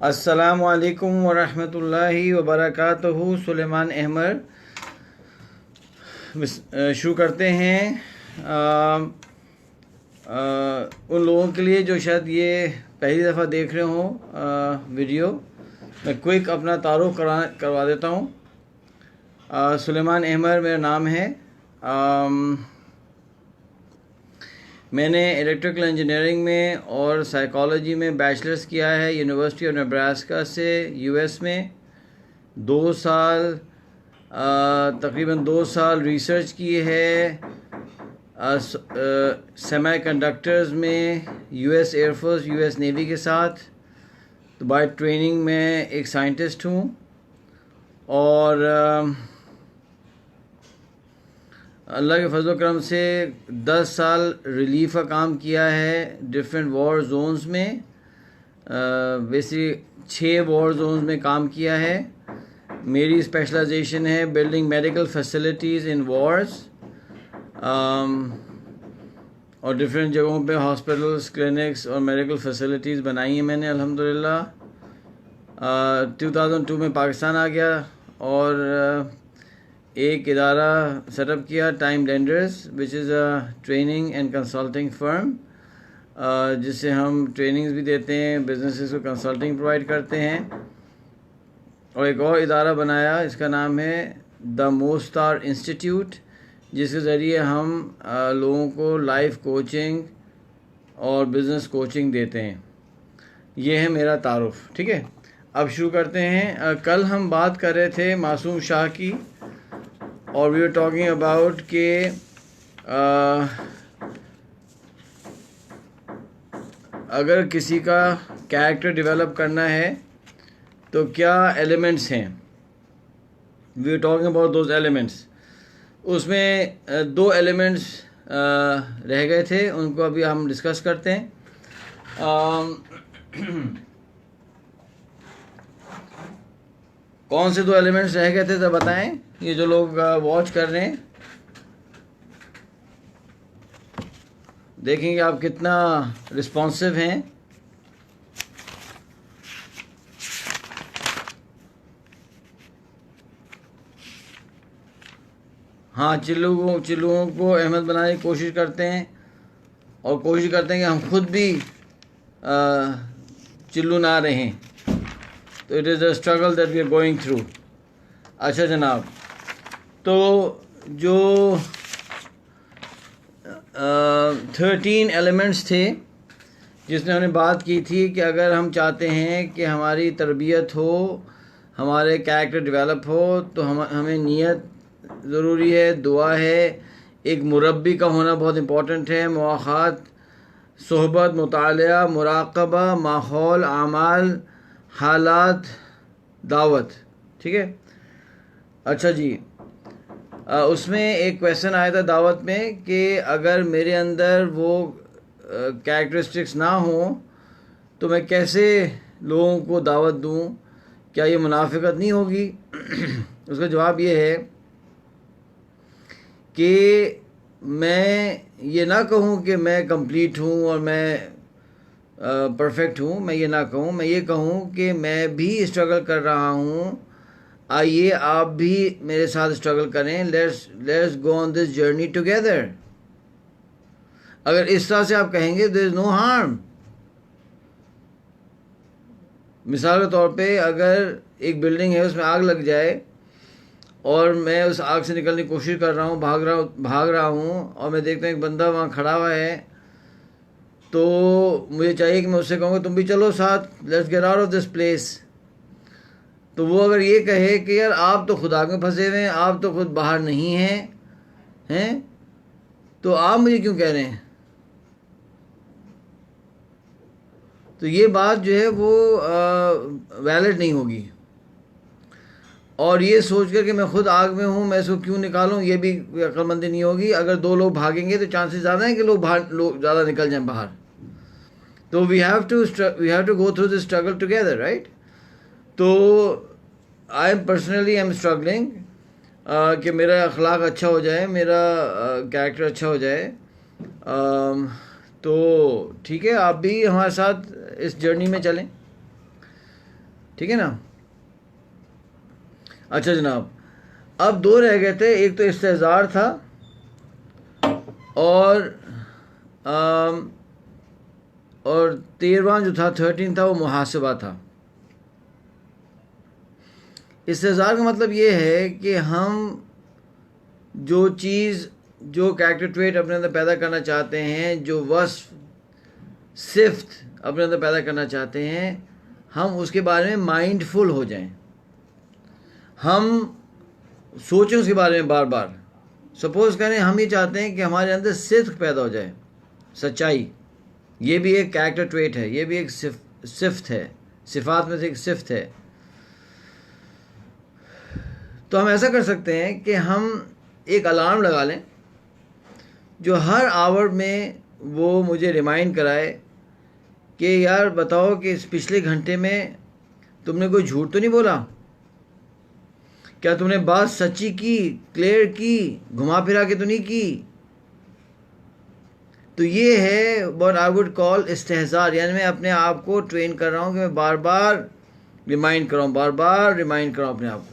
अस्सलामु अलैकुम वरहमतुल्लाहि वबरकातुहू। सुलेमान अहमद शुरू करते हैं। उन लोगों के लिए जो शायद ये पहली दफ़ा देख रहे हों वीडियो, मैं क्विक अपना तारुफ करवा देता हूँ। सुलेमान अहमद मेरा नाम है। मैंने इलेक्ट्रिकल इंजीनियरिंग में और साइकोलॉजी में बैचलर्स किया है यूनिवर्सिटी ऑफ नेब्रास्का से यूएस में। 2 साल तकरीबन 2 साल रिसर्च की है सेमीकंडक्टर्स में यूएस एयरफोर्स यूएस नेवी के साथ। तो बाय ट्रेनिंग मैं एक साइंटिस्ट हूँ और अल्लाह के फजल करम से 10 साल रिलीफ का काम किया है डिफरेंट वॉर जोन्स में। बेसिकली 6 वॉर जोन्स में काम किया है। मेरी स्पेशलाइजेशन है बिल्डिंग मेडिकल फैसिलिटीज़ इन वॉर्स और डिफरेंट जगहों पे हॉस्पिटल्स, क्लिनिक्स और मेडिकल फैसिलिटीज़ बनाई हैं मैंने अल्हम्दुलिल्लाह। 2002 में पाकिस्तान आ गया और एक इदारा सेटअप किया, time lenders, which is a training and consulting firm, जिससे हम ट्रेनिंग्स भी देते हैं, बिजनेसेस को कंसल्टिंग प्रोवाइड करते हैं। और एक और इदारा बनाया, इसका नाम है द मोस्टार इंस्टीट्यूट, जिसके ज़रिए हम लोगों को लाइफ कोचिंग और बिज़नेस कोचिंग देते हैं। ये है मेरा तारुफ, ठीक है। अब शुरू करते हैं। कल हम बात कर रहे थे मासूम शाह की और वी आर टॉकिंग अबाउट के अगर किसी का कैरेक्टर डेवलप करना है तो क्या एलिमेंट्स हैं। We are talking about those elements. उसमें 2 एलिमेंट्स रह गए थे, उनको अभी हम डिस्कस करते हैं। कौन से 2 एलिमेंट्स रह गए थे तो बताएं, ये जो लोग वॉच कर रहे हैं। देखेंगे आप कितना रिस्पॉन्सिव हैं। हाँ, चिल्लुओं को अहमद बनाने की कोशिश करते हैं और कोशिश करते हैं कि हम खुद भी चिल्लू ना रहें। तो it is a struggle that we are going through. अच्छा जनाब, तो जो 13 एलिमेंट्स थे जिसमें हमने बात की थी कि अगर हम चाहते हैं कि हमारी तरबियत हो, हमारे कैरेक्टर डेवलप हो, तो हमें नियत ज़रूरी है, दुआ है, एक मुरब्बी का होना बहुत इम्पोर्टेंट है, मुआख़ात, सोहबत, मुतालिया, मुराक़बा, माहौल, आमाल, हालात, दावत, ठीक है। अच्छा जी, उसमें एक क्वेश्चन आया था दावत में कि अगर मेरे अंदर वो कैरेक्टरिस्टिक्स ना हो तो मैं कैसे लोगों को दावत दूं, क्या ये मुनाफिकत नहीं होगी। उसका जवाब ये है कि मैं ये ना कहूँ कि मैं कंप्लीट हूँ और मैं परफेक्ट हूँ, मैं ये ना कहूँ। मैं ये कहूँ कि मैं भी स्ट्रगल कर रहा हूँ, आइए आप भी मेरे साथ स्ट्रगल करें। Let's go on this journey together. अगर इस तरह से आप कहेंगे देयर इज़ नो हार्म। मिसाल के तौर पे अगर एक बिल्डिंग है, उसमें आग लग जाए और मैं उस आग से निकलने की कोशिश कर रहा हूँ, भाग रहा हूँ और मैं देखता हूँ एक बंदा वहाँ खड़ा हुआ है, तो मुझे चाहिए कि मैं उससे कहूँगा तुम भी चलो साथ, let's get out of this place. तो वो अगर ये कहे कि यार आप तो खुद आग में फंसे हुए हैं, आप तो खुद बाहर नहीं हैं, तो आप मुझे क्यों कह रहे हैं। तो ये बात जो है वो वैलिड नहीं होगी। और ये सोच कर कि मैं खुद आग में हूँ, मैं इसको क्यों निकालूं, ये भी अक्लमंदी नहीं होगी। अगर 2 लोग भागेंगे तो चांसेस ज़्यादा हैं कि लोग ज़्यादा निकल जाएं बाहर। तो we have to go through this struggle together, right. तो आई एम स्ट्रगलिंग कि मेरा अखलाक अच्छा हो जाए, मेरा कैरेक्टर अच्छा हो जाए। तो ठीक है, आप भी हमारे साथ इस जर्नी में चलें। ठीक है ना। अच्छा जनाब, अब 2 रह गए थे, एक तो इस्तेज़ार था और 13वां जो था 13 था वो मुहासबा था। इस्तेज़ार का मतलब ये है कि हम जो चीज़, जो कैरेक्टर ट्रेट अपने अंदर पैदा करना चाहते हैं, जो वस्फ सिफ्त अपने अंदर पैदा करना चाहते हैं, हम उसके बारे में माइंडफुल हो जाएं, हम सोचें उसके बारे में बार बार। सपोज़ करें हम ये चाहते हैं कि हमारे अंदर सिद्क पैदा हो जाए, सच्चाई, ये भी एक कैरेक्टर ट्रेट है, ये भी एक सिफ्त है, सिफात में से एक सिफ्त है। तो हम ऐसा कर सकते हैं कि हम एक अलार्म लगा लें जो हर आवर में वो मुझे रिमाइंड कराए कि यार बताओ कि इस पिछले घंटे में तुमने कोई झूठ तो नहीं बोला, क्या तुमने बात सच्ची की, क्लियर की, घुमा फिरा के तो नहीं की। तो ये है व्हाट आई वुड कॉल इस्तेहज़ार, यानी मैं अपने आप को ट्रेन कर रहा हूँ कि मैं बार बार रिमाइंड कर रहा हूँ, बार बार रिमाइंड कर रहा हूँ अपने आप को,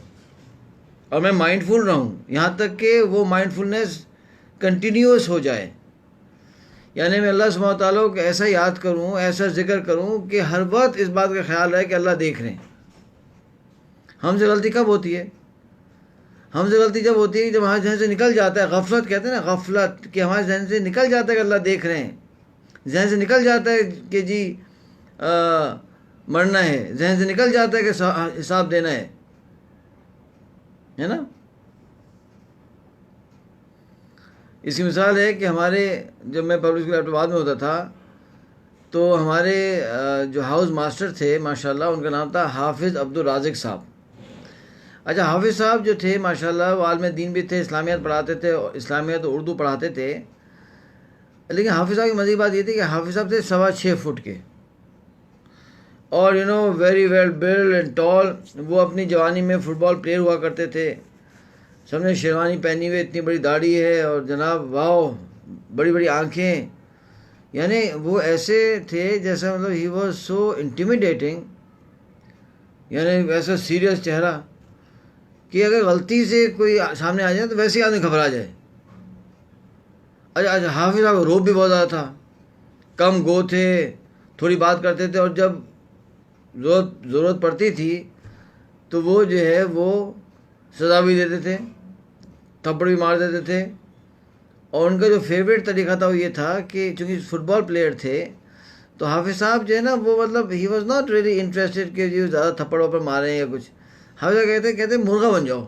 और मैं माइंडफुल रहूँ यहाँ तक कि वो माइंडफुलनेस कंटिन्यूस हो जाए। यानी मैं अल्लाह सुब्हानहू तआला को ऐसा याद करूँ, ऐसा जिक्र करूँ कि हर वक्त इस बात का ख्याल रहे कि अल्लाह देख रहे हैं। हमसे गलती कब होती है? हमसे गलती जब होती है कि जब हमारे जहन से निकल जाता है, गफलत कहते हैं ना, गफलत, कि हमारे जहन से निकल जाता है कि अल्लाह देख रहे हैं, जहन से निकल जाता है कि जी मरना है, जहन से निकल जाता है कि हिसाब देना है ना। इसकी मिसाल है कि हमारे, जब मैं पब्लिक स्कूल एबटाबाद में होता था तो हमारे जो हाउस मास्टर थे माशाल्लाह, उनका नाम था हाफिज़ अब्दुल राज़िक साहब। अच्छा, हाफिज़ साहब जो थे माशाल्लाह वो आलिम दीन भी थे, इस्लामियात पढ़ाते थे, इस्लामियात और उर्दू पढ़ाते थे। लेकिन हाफिज़ साहब की मज़ीद बात ये थी कि हाफिज़ साहब थे 6.25 फुट के, और you know very well build and tall. वो अपनी जवानी में फ़ुटबॉल प्लेयर हुआ करते थे, सबने शेरवानी पहनी हुई, इतनी बड़ी दाढ़ी है, और जनाब वाह बड़ी बड़ी आँखें, यानी वो ऐसे थे जैसा मतलब ही वॉज सो इंटिमिडेटिंग, यानी वैसा सीरियस चेहरा कि अगर गलती से कोई सामने आ जाए तो वैसे ही आदमी घबरा जाए। अच्छा, हाफिज़ साहब रोब भी बहुत ज़्यादा था, कम गो थे, थोड़ी बात करते थे, और जब ज़रूरत पड़ती थी तो वो जो है वो सज़ा भी देते थे, थप्पड़ भी मार देते थे। और उनका जो फेवरेट तरीका था वो ये था कि चूँकि फ़ुटबॉल प्लेयर थे तो हाफिज़ साहब जो है ना वो मतलब he was not really interested कि जो ज़्यादा थप्पड़ वप्पड़ मारें या कुछ। हाफिज़ साहब कहते मुर्गा बन जाओ।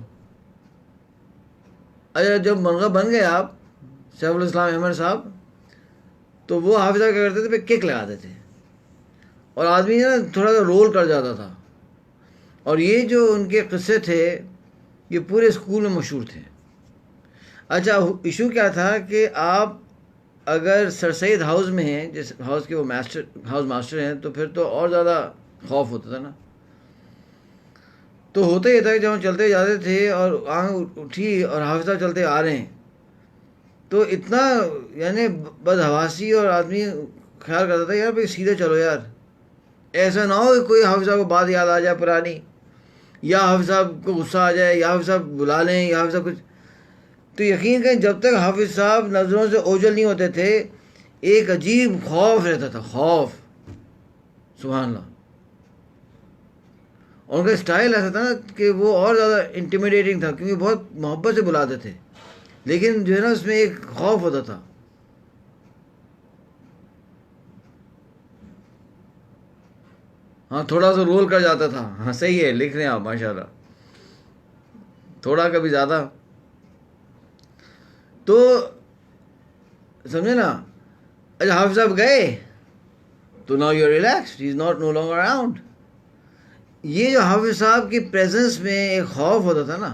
अच्छा, जब मुर्गा बन गए आप सैफुल इस्लाम अहमद साहब, तो वो हाफिज़ साहब क्या करते थे, पे किक लगाते थे और आदमी ना थोड़ा सा रोल कर जाता था। और ये जो उनके किस्से थे ये पूरे स्कूल में मशहूर थे। अच्छा, इशू क्या था कि आप अगर सर सैयद हाउस में हैं, जिस हाउस के वो हाउस मास्टर हैं, तो फिर तो और ज़्यादा खौफ होता था ना। तो होता ही था कि जब हम चलते जाते थे और आँख उठी और हाफिज़ साहब चलते आ रहे हैं तो इतना यानी बदहवासी, और आदमी ख्याल करता था यार भाई सीधे चलो यार, ऐसा ना हो कि कोई हाफिज़ साहब को बात याद आ जाए पुरानी, या हाफिज़ साहब को गुस्सा आ जाए, या हाफिज़ साहब बुला लें, या हाफिज़ साहब कुछ। तो यकीन करें जब तक हाफिज़ साहब नज़रों से ओझल नहीं होते थे एक अजीब खौफ रहता था, खौफ, सुभान अल्लाह। और उनका स्टाइल ऐसा था ना कि वो और ज़्यादा इंटिमिडेटिंग था क्योंकि बहुत मोहब्बत से बुलाते थे, लेकिन जो है ना उसमें एक खौफ होता था। हाँ, थोड़ा सा रोल कर जाता था। हाँ सही है, लिख रहे हैं आप माशाल्लाह, थोड़ा कभी ज़्यादा। तो समझे ना। अच्छा, हाफिज़ साहब गए तो now you are relaxed, he is not no longer around. ये जो हाफिज़ साहब की प्रेजेंस में एक खौफ होता था ना,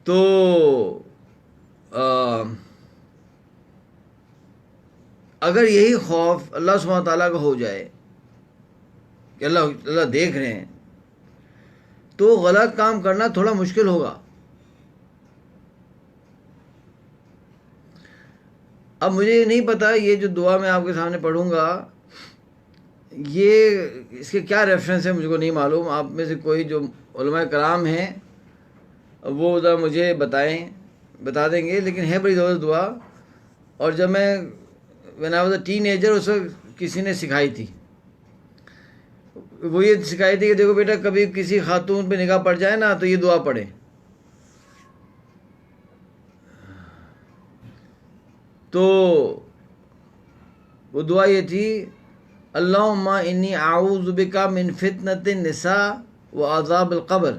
तो अगर यही खौफ अल्लाह सुब्हानहू तआला का हो जाए कि अल्लाह देख रहे हैं, तो गलत काम करना थोड़ा मुश्किल होगा। अब मुझे नहीं पता ये जो दुआ मैं आपके सामने पढ़ूंगा ये इसके क्या रेफरेंस है मुझको नहीं मालूम। आप में से कोई जो उलमा कराम हैं वो ज़रा मुझे बता देंगे, लेकिन है बड़ी ज़बरदस्त दुआ। और जब मैं when I was a teenager उस वक्त किसी ने सिखाई थी। वो ये सिखाई थी कि देखो बेटा, कभी किसी खातून पे निगाह पड़ जाए ना तो ये दुआ पढ़े। तो वो दुआ ये थी, अल्लाहुम्मा इन्नी आऊज़ु बिका मिन फितनतिन निसा व अज़ाबिल क़ब्र।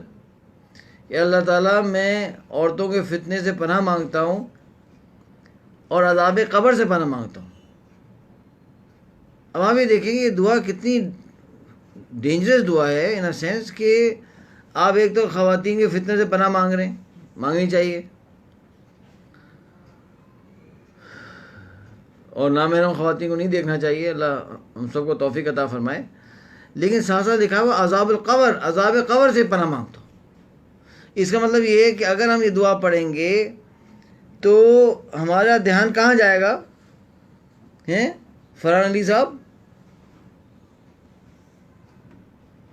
या अल्लाह ताला, मैं औरतों के फितने से पनाह मांगता हूँ और अज़ाब क़ब्र से पनाह मांगता हूँ। अब आप ये देखेंगे ये दुआ कितनी डेंजरस दुआ है, इन अ सेंस कि आप एक तो ख़वातीन के फितने से पनाह मांग रहे हैं, मांगनी चाहिए, और ना महरम ख़वातीन को नहीं देखना चाहिए, अल्लाह हम सबको तौफीक अता फरमाए। लेकिन साथ साथ लिखा हुआ अज़ाबुल क़ब्र, अज़ाब क़ब्र से पनाह मांगता हूँ। इसका मतलब ये है कि अगर हम ये दुआ पढ़ेंगे तो हमारा ध्यान कहाँ जाएगा? हैं फरहान अली साहब,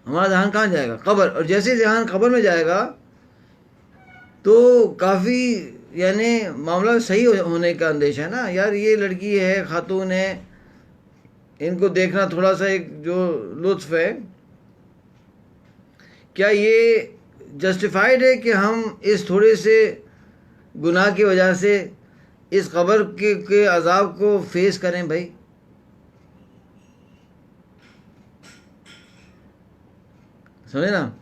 हमारा ध्यान कहाँ जाएगा? कब्र। और जैसे ध्यान कब्र में जाएगा तो काफ़ी यानी मामला सही होने का अंदेशा है ना। यार ये लड़की है, खातून है, इनको देखना थोड़ा सा एक जो लुत्फ़ है, क्या ये जस्टिफाइड है कि हम इस थोड़े से गुनाह की वजह से इस कब्र के अज़ाब को फेस करें? भाई समझे ना?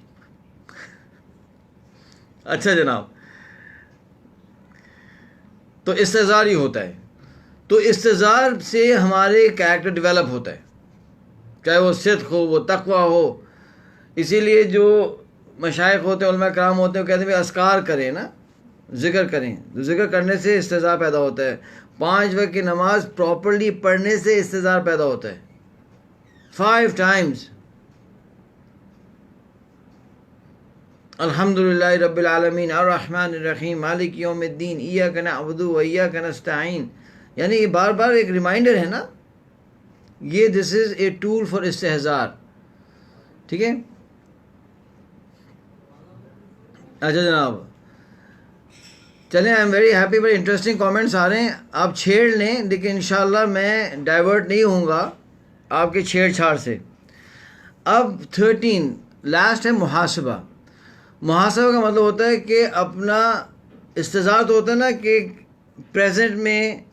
अच्छा जनाब, तो इस्तेज़ार ही होता है। तो इस्तेज़ार से हमारे कैरेक्टर डेवलप होता है, चाहे वो सिद्क़ हो, वो तक़वा हो। इसीलिए जो मशाइख़ होते हैं, उलमा कराम होते हैं, वो कहते हैं अस्कार करें ना, ज़िक्र करें। तो ज़िक्र करने से इस्तेज़ार पैदा होता है। 5 वक्त की नमाज़ प्रॉपर्ली पढ़ने से इस्तेज़ार पैदा होता है 5 टाइम्स। अल्हम्दुलिल्लाहि रब्बिल आलमीन अर्रहमानिर रहीम मालिक यौमिद्दीन इय्याका नअबुदु व इय्याका नस्तईन। यानी ये बार बार एक रिमाइंडर है ना, ये this is a tool for इस्तेहज़ार। ठीक है, अच्छा जनाब, चलें, आई एम वेरी हैप्पी, बड़े इंटरेस्टिंग कमेंट्स आ रहे हैं। आप छेड़ लें, लेकिन इंशाल्लाह मैं डाइवर्ट नहीं होऊंगा आपके छेड़छाड़ से। अब 13 लास्ट है मुहासबा। मुहासबा का मतलब होता है कि अपना इस्तेज़ार तो होता है ना कि प्रेजेंट में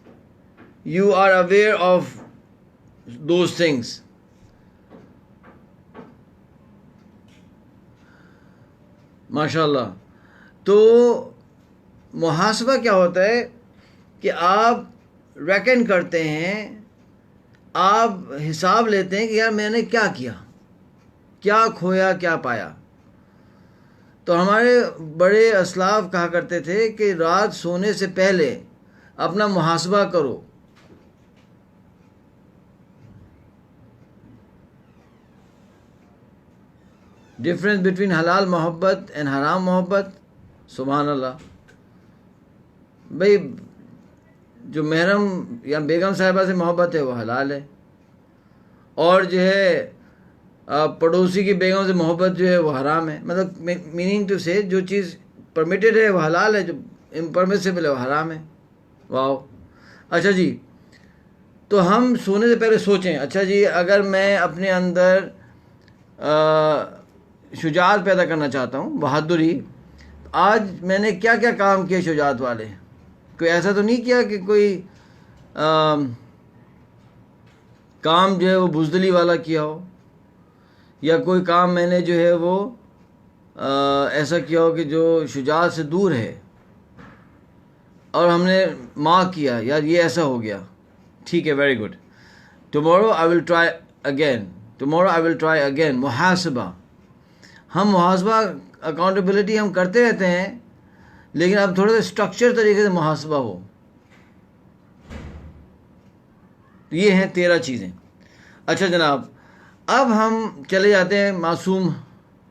you are aware of those things. माशाल्लाह। तो मुहासबा क्या होता है कि आप रेकन करते हैं, आप हिसाब लेते हैं कि यार मैंने क्या किया, क्या खोया, क्या पाया। तो हमारे बड़े असलाफ कहा करते थे कि रात सोने से पहले अपना मुहासबा करो। डिफरेंस बिटवीन हलाल मोहब्बत एंड हराम मोहब्बत, सुभान अल्लाह। भाई जो महरम या बेगम साहिबा से मोहब्बत है वो हलाल है, और जो है पड़ोसी की बेगम से मोहब्बत जो है वो हराम है। मतलब मीनिंग टू से जो चीज़ परमिटेड है वो हलाल है, जो इम्परमिसिबल है वो हराम है। वाह। अच्छा जी, तो हम सोने से पहले सोचें, अच्छा जी अगर मैं अपने अंदर शुजाअत पैदा करना चाहता हूँ, बहादुरी, आज मैंने क्या क्या काम किए शुजाअत वाले? कोई ऐसा तो नहीं किया कि कोई काम जो है वो बुज़दिली वाला किया हो, या कोई काम मैंने जो है वो ऐसा किया हो कि जो शुजाअत से दूर है, और हमने मार्क किया यार ये ऐसा हो गया, ठीक है, very good, tomorrow I will try again, tomorrow I will try again. मुहासबा, हम मुहासबा अकाउंटेबिलिटी हम करते रहते हैं, लेकिन अब थोड़े से स्ट्रक्चर तरीके से मुहासबा हो। ये हैं 13 चीज़ें। अच्छा जनाब, अब हम चले जाते हैं मासूम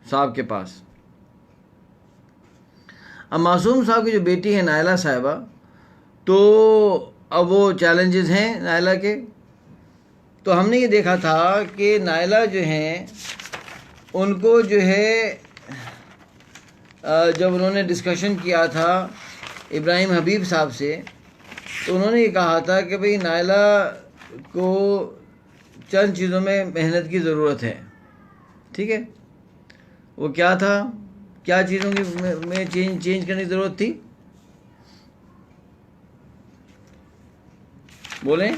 साहब के पास। अब मासूम साहब की जो बेटी है नायला साहिबा, तो अब वो चैलेंजेस हैं नायला के, तो हमने ये देखा था कि नायला जो हैं उनको जो है जब उन्होंने डिस्कशन किया था इब्राहिम हबीब साहब से, तो उन्होंने ये कहा था कि भाई नायला को चंद चीज़ों में मेहनत की ज़रूरत है, ठीक है। वो क्या था, क्या चीज़ों की में चेंज करने की ज़रूरत थी, बोलें।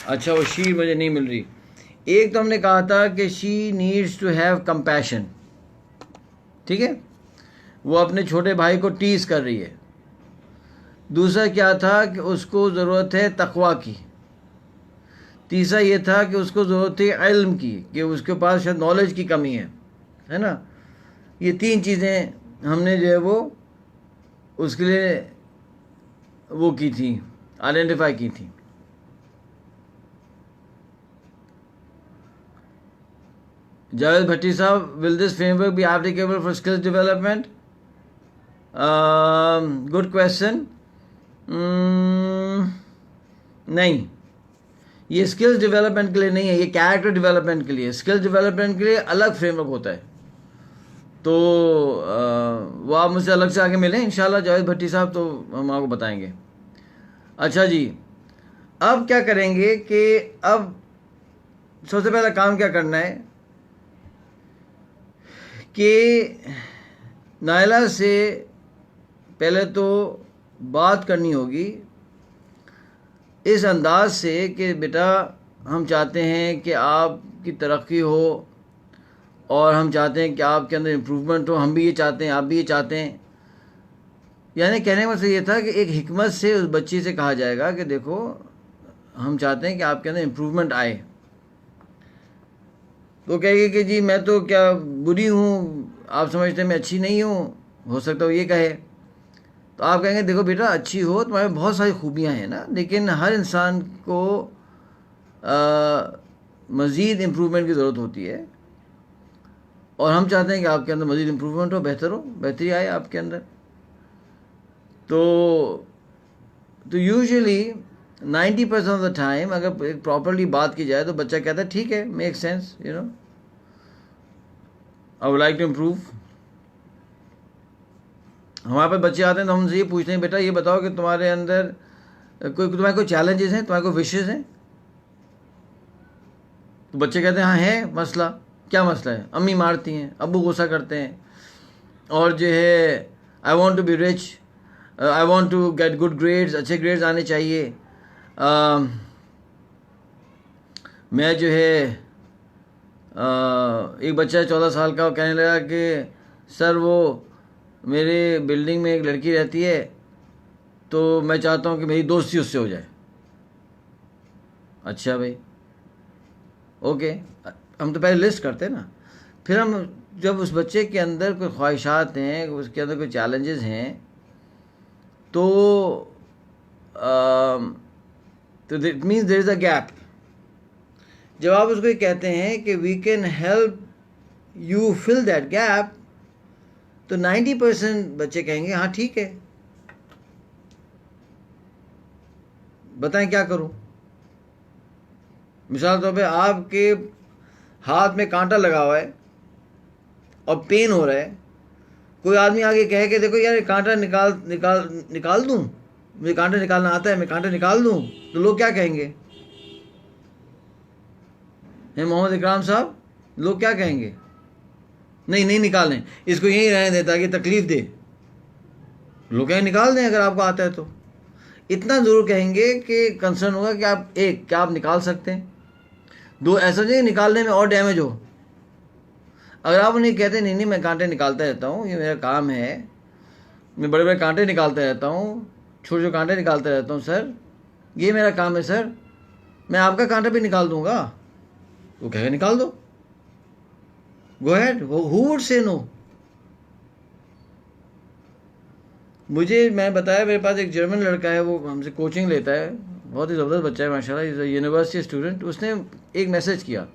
अच्छा, वो शी मुझे नहीं मिल रही। एक तो हमने कहा था कि she needs to have compassion, ठीक है, वो अपने छोटे भाई को टीज कर रही है। दूसरा क्या था कि उसको ज़रूरत है तकवा की। तीसरा ये था कि उसको ज़रूरत है इल्म की, कि उसके पास शायद नॉलेज की कमी है ना। ये तीन चीज़ें हमने जो है वो उसके लिए वो की थी, आइडेंटिफाई की थी। जावेद भट्टी साहब, will this framework be applicable for skills development? Good question. नहीं, ये स्किल्स डेवलपमेंट के लिए नहीं है, ये कैरेक्टर डेवलपमेंट के लिए। स्किल्स डेवलपमेंट के लिए अलग फ्रेमवर्क होता है, तो वो आप मुझसे अलग से आके मिलें इंशाल्लाह जावेद भट्टी साहब, तो हम आपको बताएंगे। अच्छा जी, अब क्या करेंगे कि अब सबसे पहला काम क्या करना है कि नायला से पहले तो बात करनी होगी इस अंदाज से कि बेटा हम चाहते हैं कि आपकी तरक्की हो और हम चाहते हैं कि आपके अंदर इम्प्रूवमेंट हो, हम भी ये चाहते हैं, आप भी ये चाहते हैं। यानी कहने का मतलब ये था कि एक हिकमत से उस बच्ची से कहा जाएगा कि देखो हम चाहते हैं कि आपके अंदर इम्प्रूवमेंट आए। तो कहेगी कि जी मैं तो क्या बुरी हूँ, आप समझते हैं मैं अच्छी नहीं हूँ, हो सकता है ये कहे। तो आप कहेंगे देखो बेटा अच्छी हो, तुम्हारे बहुत सारी खूबियाँ हैं ना, लेकिन हर इंसान को मज़ीद इम्प्रूवमेंट की ज़रूरत होती है और हम चाहते हैं कि आपके अंदर मज़ीद इम्प्रूवमेंट हो, बेहतरी आए आपके अंदर। तो यूजुअली 90% ऑफ द टाइम अगर एक प्रॉपरली बात की जाए तो बच्चा कहता है ठीक है, make sense, you know, I would like to improve. हमारे पास बच्चे आते हैं तो हमसे ये पूछते हैं बेटा ये बताओ कि तुम्हारे अंदर तुम्हारे कोई चैलेंजेस हैं, तुम्हारे कोई विशेज़ हैं? तो बच्चे कहते हैं हाँ है मसला। क्या मसला है? अम्मी मारती हैं, अब्बू गुस्सा करते हैं, और जो है I want to be rich, I want to get good grades, अच्छे ग्रेड्स आने चाहिए। मैं जो है एक बच्चा 14 साल का, वो कहने लगा कि सर वो मेरे बिल्डिंग में एक लड़की रहती है तो मैं चाहता हूँ कि मेरी दोस्ती उससे हो जाए। अच्छा भाई, ओके, हम तो पहले लिस्ट करते हैं ना, फिर हम जब उस बच्चे के अंदर कोई ख्वाहिशात हैं, उसके अंदर कोई चैलेंजेस हैं, तो it means there is a gap. जब आप उसको ये कहते हैं कि we can help you fill that gap, तो 90% बच्चे कहेंगे हाँ ठीक है, बताएं क्या करूं। मिसाल तौर पे आपके हाथ में कांटा लगा हुआ है और पेन हो रहा है, कोई आदमी आगे कहे कि देखो यार कांटा निकाल दूं, मुझे कांटा निकालना आता है, मैं कांटा निकाल दूं, तो लोग क्या कहेंगे? हैं मोहम्मद इकराम साहब, लोग क्या कहेंगे? नहीं निकालें, इसको यहीं रहने दे ताकि तकलीफ दे। लोग कहेंगे निकाल दें अगर आपको आता है तो। इतना ज़रूर कहेंगे कि कंसर्न होगा कि आप क्या आप निकाल सकते हैं? दो, ऐसा नहीं निकालने में और डैमेज हो। अगर आप उन्हें कहते नहीं मैं कांटे निकालता रहता हूँ, ये मेरा काम है, मैं बड़े बड़े कांटे निकालता रहता हूँ, छोटे छोटे कांटे निकालता रहता हूँ सर, ये मेरा काम है सर, मैं आपका कांटा भी निकाल दूंगा। वो कहेगा निकाल दो, go ahead, who would say no. मैं बताया, मेरे पास एक जर्मन लड़का है, वो हमसे कोचिंग लेता है, बहुत ही ज़बरदस्त बच्चा है माशाल्लाह, इज़ अ यूनिवर्सिटी स्टूडेंट। उसने एक मैसेज किया,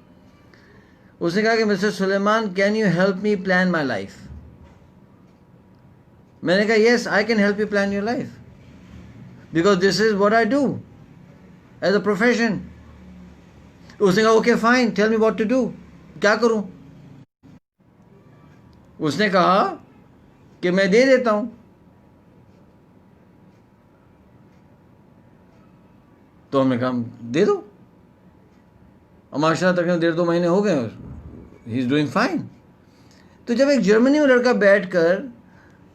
उसने कहा कि mister Suleman, can you help me plan my life? मैंने कहा yes, I can help you plan your life, because this is what I do as a profession. उसने कहा okay fine, tell me what to do, क्या करूं? उसने कहा कि मैं दे देता हूं। तो हमने कहा दे दो। और माशाल्लाह तकरीबन 1.5-2 महीने हो गए, ही इज़ डूइंग फाइन। तो जब एक जर्मनी में लड़का बैठकर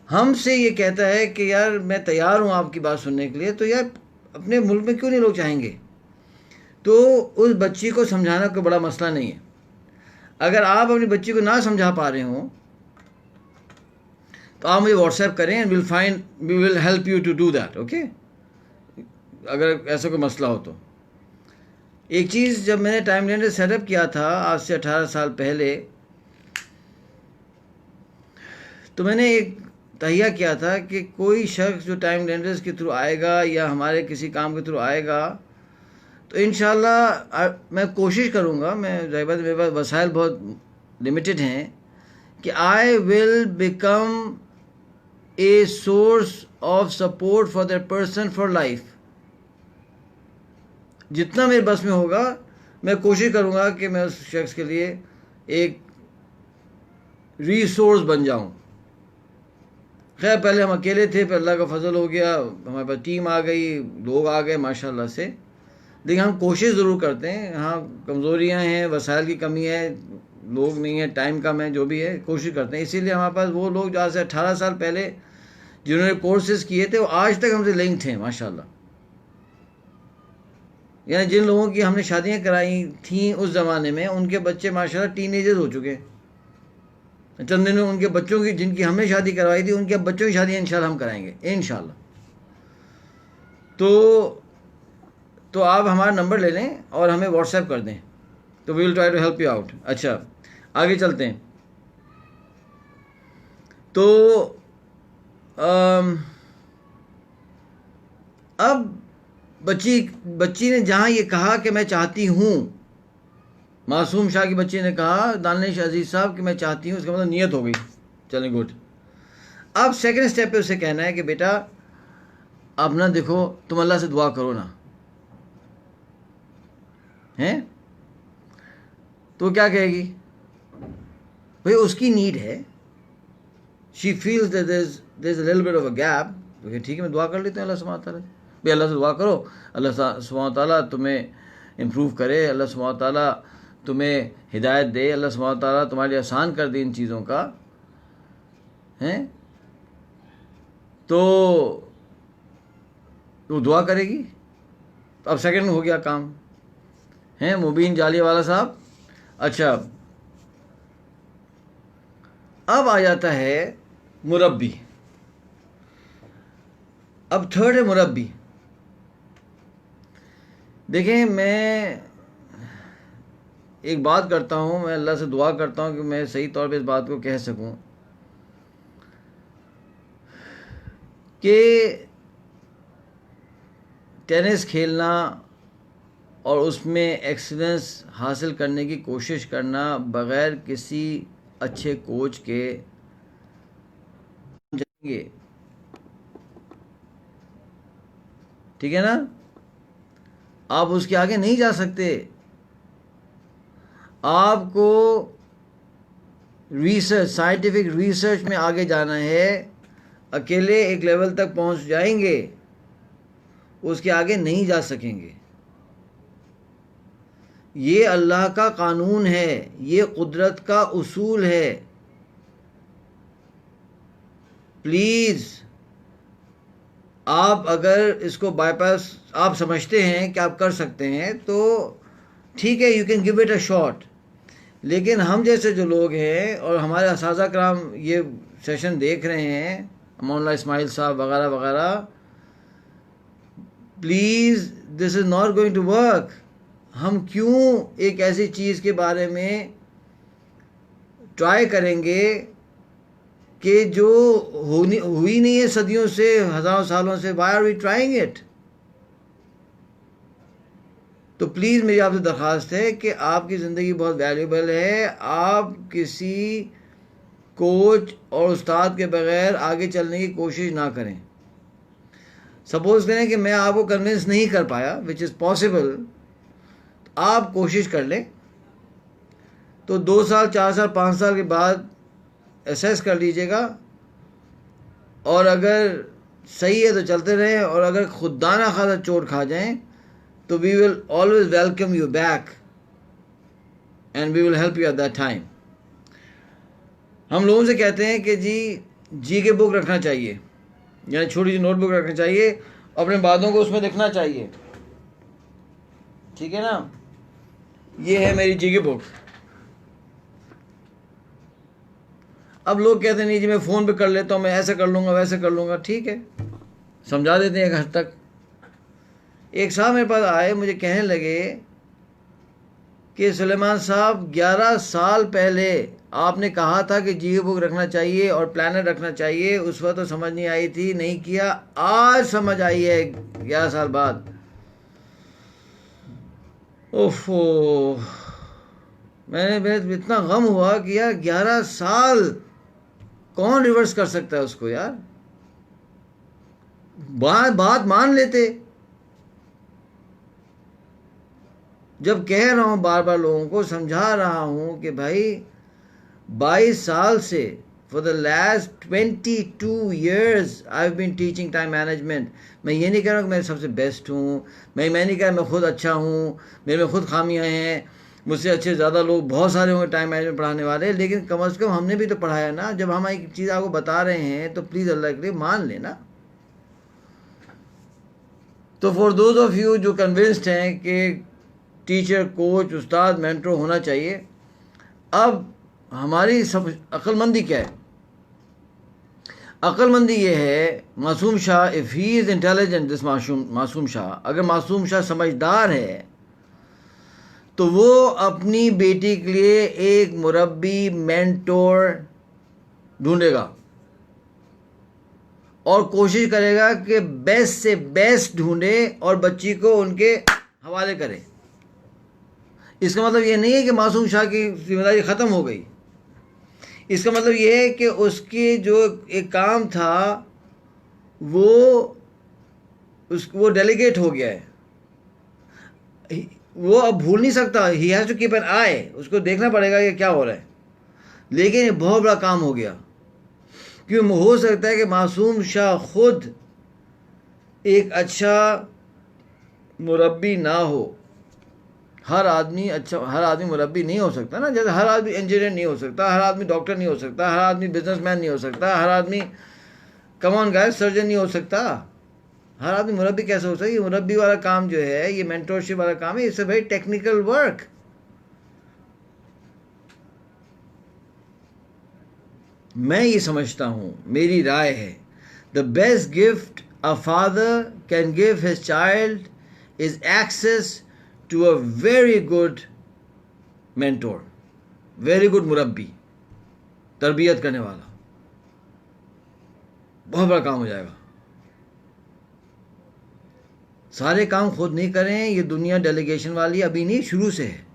हमसे ये कहता है कि यार मैं तैयार हूँ आपकी बात सुनने के लिए, तो यार अपने मुल्क में क्यों नहीं लोग चाहेंगे? तो उस बच्ची को समझाना कोई बड़ा मसला नहीं है। अगर आप अपनी बच्ची को ना समझा पा रहे हो तो आप मुझे व्हाट्सएप करें and we will help you to do that, okay? अगर ऐसा कोई मसला हो तो। एक चीज़, जब मैंने टाइम लेंडर सेटअप किया था आज से 18 साल पहले, तो मैंने एक तहिया किया था कि कोई शख्स जो टाइम लेंडर्स के थ्रू आएगा या हमारे किसी काम के थ्रू आएगा, तो इंशाल्लाह मैं कोशिश करूँगा, मैं ज़ाहिर बात मेरे पास वसाइल बहुत लिमिटेड हैं, कि I will become a source of support for that person for life. जितना मेरे बस में होगा मैं कोशिश करूँगा कि मैं उस शख्स के लिए एक रिसोर्स बन जाऊँ। खैर पहले हम अकेले थे, फिर अल्लाह का फजल हो गया, हमारे पास टीम आ गई, लोग आ गए माशाल्लाह से। लेकिन हम कोशिश ज़रूर करते हैं। हाँ, कमज़ोरियाँ हैं, वसाइल की कमी है, लोग नहीं है, टाइम कम है, जो भी है कोशिश करते हैं। इसीलिए हमारे पास वो लोग जो आज से 18 साल पहले जिन्होंने कोर्सेज़ किए थे वो आज तक हमसे लिंक थे माशाल्लाह। यानी जिन लोगों की हमने शादियाँ कराई थी उस ज़माने में, उनके बच्चे माशाल्लाह टीनेजर्स हो चुके हैं। चंद दिन में उनके बच्चों की, जिनकी हमने शादी करवाई थी, उनके बच्चों की शादी इंशाल्लाह हम कराएंगे इंशाल्लाह। तो आप हमारा नंबर ले लें और हमें व्हाट्सएप कर दें, तो we will try to help you out. अच्छा, आगे चलते हैं। तो अब बच्ची ने जहाँ ये कहा कि मैं चाहती हूँ, मासूम शाह की बच्ची ने कहा दानिश अजीज़ साहब कि मैं चाहती हूँ, इसका मतलब नियत हो गई, चलें गुड। अब सेकंड स्टेप पे उसे कहना है कि बेटा अब ना देखो, तुम अल्लाह से दुआ करो ना, हैं? तो क्या कहेगी? भाई उसकी नीड है, she feels that there is a little bit of a gap. तो ठीक है, मैं दुआ कर लेते हैं अल्लाह सुब्हानहू व तआला। भाई अल्लाह से दुआ करो, अल्लाह सुब्हानहू व तआला तुम्हें इम्प्रूव करे, अल्लाह सुब्हानहू व तआला तुम्हें हिदायत दे, अल्लाह सुब्हानहू व तआला तुम्हारे लिए आसान कर दे इन चीज़ों का, हैं? तो वो दुआ करेगी। तो अब सेकंड हो गया काम, हैं मुबीन जालियावाला साहब। अच्छा, अब आ जाता है मुरब्बी। अब थर्ड है मुरब्बी। देखें, मैं एक बात करता हूँ, मैं अल्लाह से दुआ करता हूँ कि मैं सही तौर पे इस बात को कह सकूँ कि टेनिस खेलना और उसमें एक्सीलेंस हासिल करने की कोशिश करना बग़ैर किसी अच्छे कोच के जाएंगे, ठीक है ना? आप उसके आगे नहीं जा सकते। आपको रिसर्च, साइंटिफिक रिसर्च में आगे जाना है। अकेले एक लेवल तक पहुंच जाएंगे, उसके आगे नहीं जा सकेंगे। ये अल्लाह का कानून है, ये कुदरत का उसूल है। प्लीज़, आप अगर इसको बाईपास आप समझते हैं कि आप कर सकते हैं तो ठीक है, you can give it a shot. लेकिन हम जैसे जो लोग हैं और हमारे असातिज़ा कराम ये सेशन देख रहे हैं, अमानुल्लाह इस्माइल साहब वगैरह वगैरह, please this is not going to work. हम क्यों एक ऐसी चीज़ के बारे में ट्राई करेंगे कि जो हुई नहीं है सदियों से, हज़ारों सालों से? Why are we trying it? तो प्लीज़ मेरी आपसे दरख्वास्त है कि आपकी ज़िंदगी बहुत वैल्यूबल है, आप किसी कोच और उस्ताद के बगैर आगे चलने की कोशिश ना करें। सपोज़ करें कि मैं आपको कन्विंस नहीं कर पाया, विच इज़ पॉसिबल, आप कोशिश कर लें, तो 2 साल 4 साल 5 साल के बाद एसेस कर लीजिएगा, और अगर सही है तो चलते रहें, और अगर खुदाना खासा चोट खा जाएं तो we will always welcome you back and we will help you at that time. हम लोगों से कहते हैं कि जी के बुक रखना चाहिए, यानी छोटी सी नोटबुक रखनी चाहिए, अपने बातों को उसमें लिखना चाहिए, ठीक है ना। ये है मेरी जी के बुक। अब लोग कहते हैं नहीं जी मैं फ़ोन पे कर लेता हूँ, मैं ऐसे कर लूँगा वैसे कर लूँगा, ठीक है, समझा देते हैं एक हद तक। एक साहब मेरे पास आए, मुझे कहने लगे कि सुलेमान साहब 11 साल पहले आपने कहा था कि जी बुक रखना चाहिए और प्लानर रखना चाहिए, उस वक्त तो समझ नहीं आई थी, नहीं किया, आज समझ आई है 11 साल बाद। ओफो, मैंने इतना गम हुआ कि यार 11 साल कौन रिवर्स कर सकता है उसको यार। बात मान लेते। जब कह रहा हूँ बार बार लोगों को समझा रहा हूँ कि भाई 22 साल से for the last 22 years I have been teaching time management. मैं ये नहीं कह रहा हूँ कि मैं सबसे बेस्ट हूँ, मैं नहीं कह रहा मैं खुद अच्छा हूँ, मेरे में खुद खामियाँ हैं, मुझसे अच्छे ज़्यादा लोग बहुत सारे होंगे टाइम मैनेजमेंट पढ़ाने वाले, लेकिन कम से कम हमने भी तो पढ़ाया ना। जब हम एक चीज़ आपको बता रहे हैं तो प्लीज़ अल्लाह के लिए मान लेना। तो फॉर दोज ऑफ यू जो कन्विंस्ड हैं कि टीचर, कोच, उस्ताद, मेंटर होना चाहिए, अब हमारी सब अक्लमंदी क्या है? अक्लमंदी ये है, मासूम Shah, if he is intelligent, this मासूम शाह, अगर मासूम शाह समझदार है तो वो अपनी बेटी के लिए एक मुरब्बी, मेंटोर ढूंढेगा और कोशिश करेगा कि बेस्ट से बेस्ट ढूंढे और बच्ची को उनके हवाले करे। इसका मतलब ये नहीं है कि मासूम शाह की जिम्मेदारी ख़त्म हो गई। इसका मतलब ये है कि उसकी जो एक काम था वो डेलीगेट हो गया है, वो अब भूल नहीं सकता। He has to keep an eye, उसको देखना पड़ेगा कि क्या हो रहा है, लेकिन ये बहुत बड़ा काम हो गया। क्योंकि हो सकता है कि मासूम शाह खुद एक अच्छा मुरब्बी ना हो। हर आदमी मुरब्बी नहीं हो सकता ना, जैसे हर आदमी इंजीनियर नहीं हो सकता, हर आदमी डॉक्टर नहीं हो सकता, हर आदमी बिजनेसमैन नहीं हो सकता, हर आदमी कमॉन गाइस सर्जन नहीं हो सकता। हर आदमी मुरब्बी कैसे हो सकता है? ये मुरब्बी वाला काम जो है, ये मेंटरशिप वाला काम है, it's a very technical work. मैं ये समझता हूँ, मेरी राय है, the best gift a father can give his child is access to a very good mentor, very good मुरब्बी, तरबियत करने वाला। बहुत बड़ा काम हो जाएगा। सारे काम खुद नहीं करें, ये दुनिया डेलीगेशन वाली अभी नहीं, शुरू से है।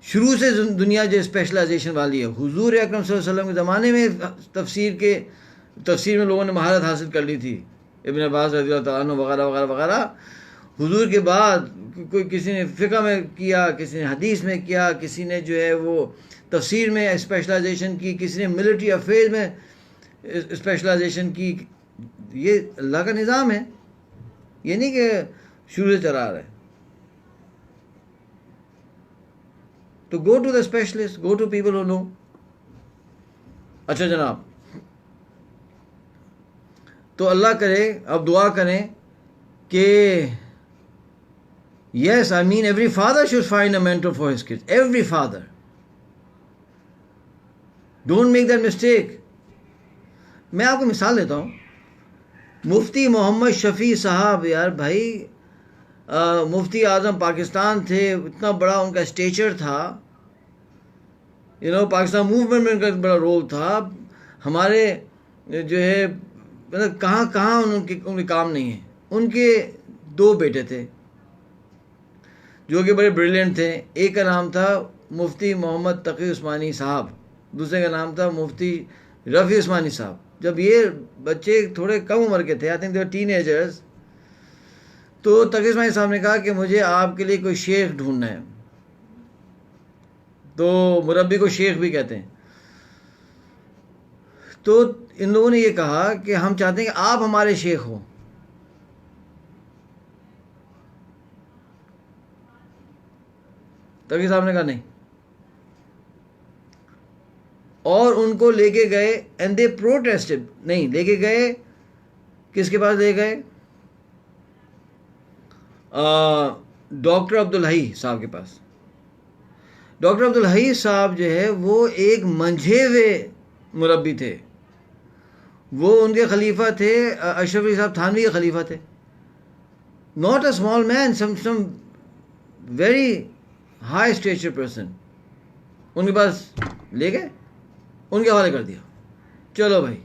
शुरू से दुनिया जो स्पेशलाइजेशन वाली है। हुजूर अकरम सल्लल्लाहु अलैहि वसल्लम के ज़माने में तफसीर में लोगों ने महारत हासिल कर ली थी, इब्न अब्बास रज़ियल्लाहु तआला अन्हु वगैरह वगैरह वगैरह। हुजूर के बाद कोई किसी ने फ़िक़्ह में किया, किसी ने हदीस में किया, किसी ने जो है वो तफसीर में स्पेशलाइजेशन की, किसी ने मिलिट्री अफेयर में स्पेशलाइजेशन की। ये अल्लाह का निज़ाम है, ये नहीं कि शुरू से चला रहा है। तो go to the specialist, go to people who know. अच्छा जनाब, तो अल्लाह करे, अब दुआ करें कि yes, I mean every father should find a mentor for his kids. Every father. Don't make that mistake. मैं आपको मिसाल देता हूँ, मुफ्ती मोहम्मद शफ़ी साहब, यार भाई मुफ्ती आज़म पाकिस्तान थे, इतना बड़ा उनका स्टेचर था, पाकिस्तान मूवमेंट में उनका बड़ा रोल था। हमारे जो है मतलब कहाँ उनके काम नहीं है। उनके 2 बेटे थे, जो कि बड़े ब्रिलियंट थे। एक का नाम था मुफ्ती मोहम्मद तकी उस्मानी साहब, दूसरे का नाम था मुफ्ती रफ़ी उस्मानी साहब। जब ये बच्चे थोड़े कम उम्र के थे, I think they were teenagers, तो तकी उस्मानी साहब ने कहा कि मुझे आपके लिए कोई शेख ढूंढना है। तो मुरब्बी को शेख भी कहते हैं। तो इन लोगों ने ये कहा कि हम चाहते हैं कि आप हमारे शेख हो। तकी साहब ने कहा नहीं, और उनको लेके गए एंड दे प्रोटेस्टेड। नहीं, लेके गए किसके पास ले गए? डॉक्टर अब्दुल हई साहब के पास। डॉक्टर अब्दुल हई साहब जो है वो एक मंझे हुए मुरब्बी थे। वो उनके खलीफा थे, अशरफ अली साहब थानवी के खलीफा थे। Not a small man, some very high stature person. उनके पास ले गए, उनके हवाले कर दिया। चलो भाई,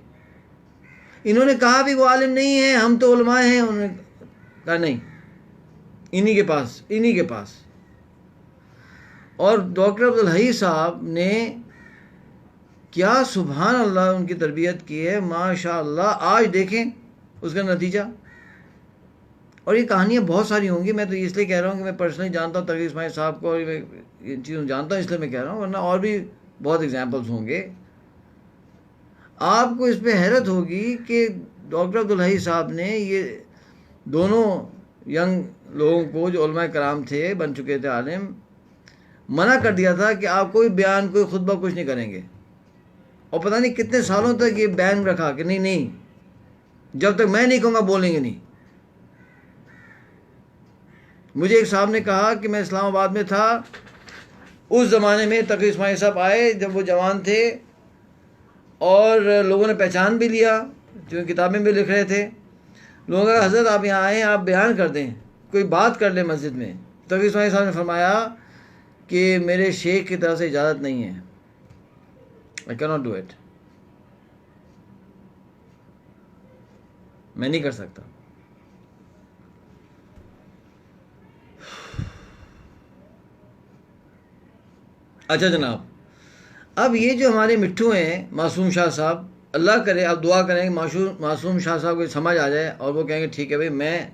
इन्होंने कहा भी वो आलिम नहीं है, हम तो उलमा हैं। उन्होंने कहा नहीं, इन्हीं के पास, इन्हीं के पास। और डॉक्टर अब्दुल हई साहब ने क्या सुभान अल्लाह उनकी तरबियत की है, माशाअल्लाह। आज देखें उसका नतीजा। और ये कहानियाँ बहुत सारी होंगी। मैं तो इसलिए कह रहा हूँ कि मैं पर्सनली जानता हूँ तकी इस्माइल साहब को, और ये चीज़ जानता हूँ इसलिए मैं कह रहा हूँ, वरना और भी बहुत एग्जाम्पल्स होंगे। आपको इस पर हैरत होगी कि डॉक्टर अब्दुल हई साहब ने ये दोनों यंग लोगों को, जो उलमा कराम थे, बन चुके थे आलिम, मना कर दिया था कि आप कोई बयान, कोई खुतबा कुछ नहीं करेंगे। और पता नहीं कितने सालों तक ये बैन रखा कि नहीं नहीं, जब तक मैं नहीं कहूँगा बोलेंगे नहीं। मुझे एक साहब ने कहा कि मैं इस्लामाबाद में था उस ज़माने में, तकी इस्माइल साहब आए जब वो जवान थे, और लोगों ने पहचान भी लिया, जो किताबें भी लिख रहे थे। लोगों ने कहा हज़रत आप यहाँ आएँ, आप बयान कर दें, कोई बात कर लें मस्जिद में। तकी इस्माइल साहब ने फरमाया कि मेरे शेख की तरफ से इजाज़त नहीं है, I can not do it, मैं नहीं कर सकता। अच्छा जनाब, अब ये जो हमारे मिट्ठू हैं मासूम शाह साहब, अल्लाह करे आप दुआ करें कि मासूम शाह साहब को समझ आ जाए और वो कहेंगे ठीक है भाई, मैं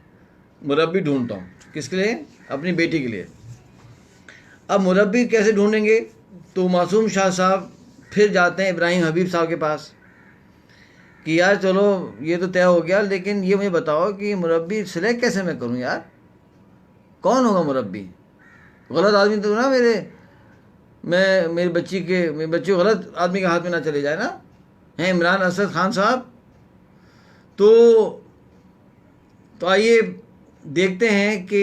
मुरब्बी ढूंढता हूँ। किसके लिए? अपनी बेटी के लिए। अब मुरब्बी कैसे ढूंढेंगे? तो मासूम शाह साहब फिर जाते हैं इब्राहिम हबीब साहब के पास कि यार चलो ये तो तय हो गया, लेकिन ये मुझे बताओ कि मुरब्बी सिलेक्ट कैसे मैं करूँ यार, कौन होगा मुरब्बी? गलत आदमी तो ना मेरी बच्ची को गलत आदमी के हाथ में ना चले जाए ना। हैं इमरान असद खान साहब। तो आइए देखते हैं कि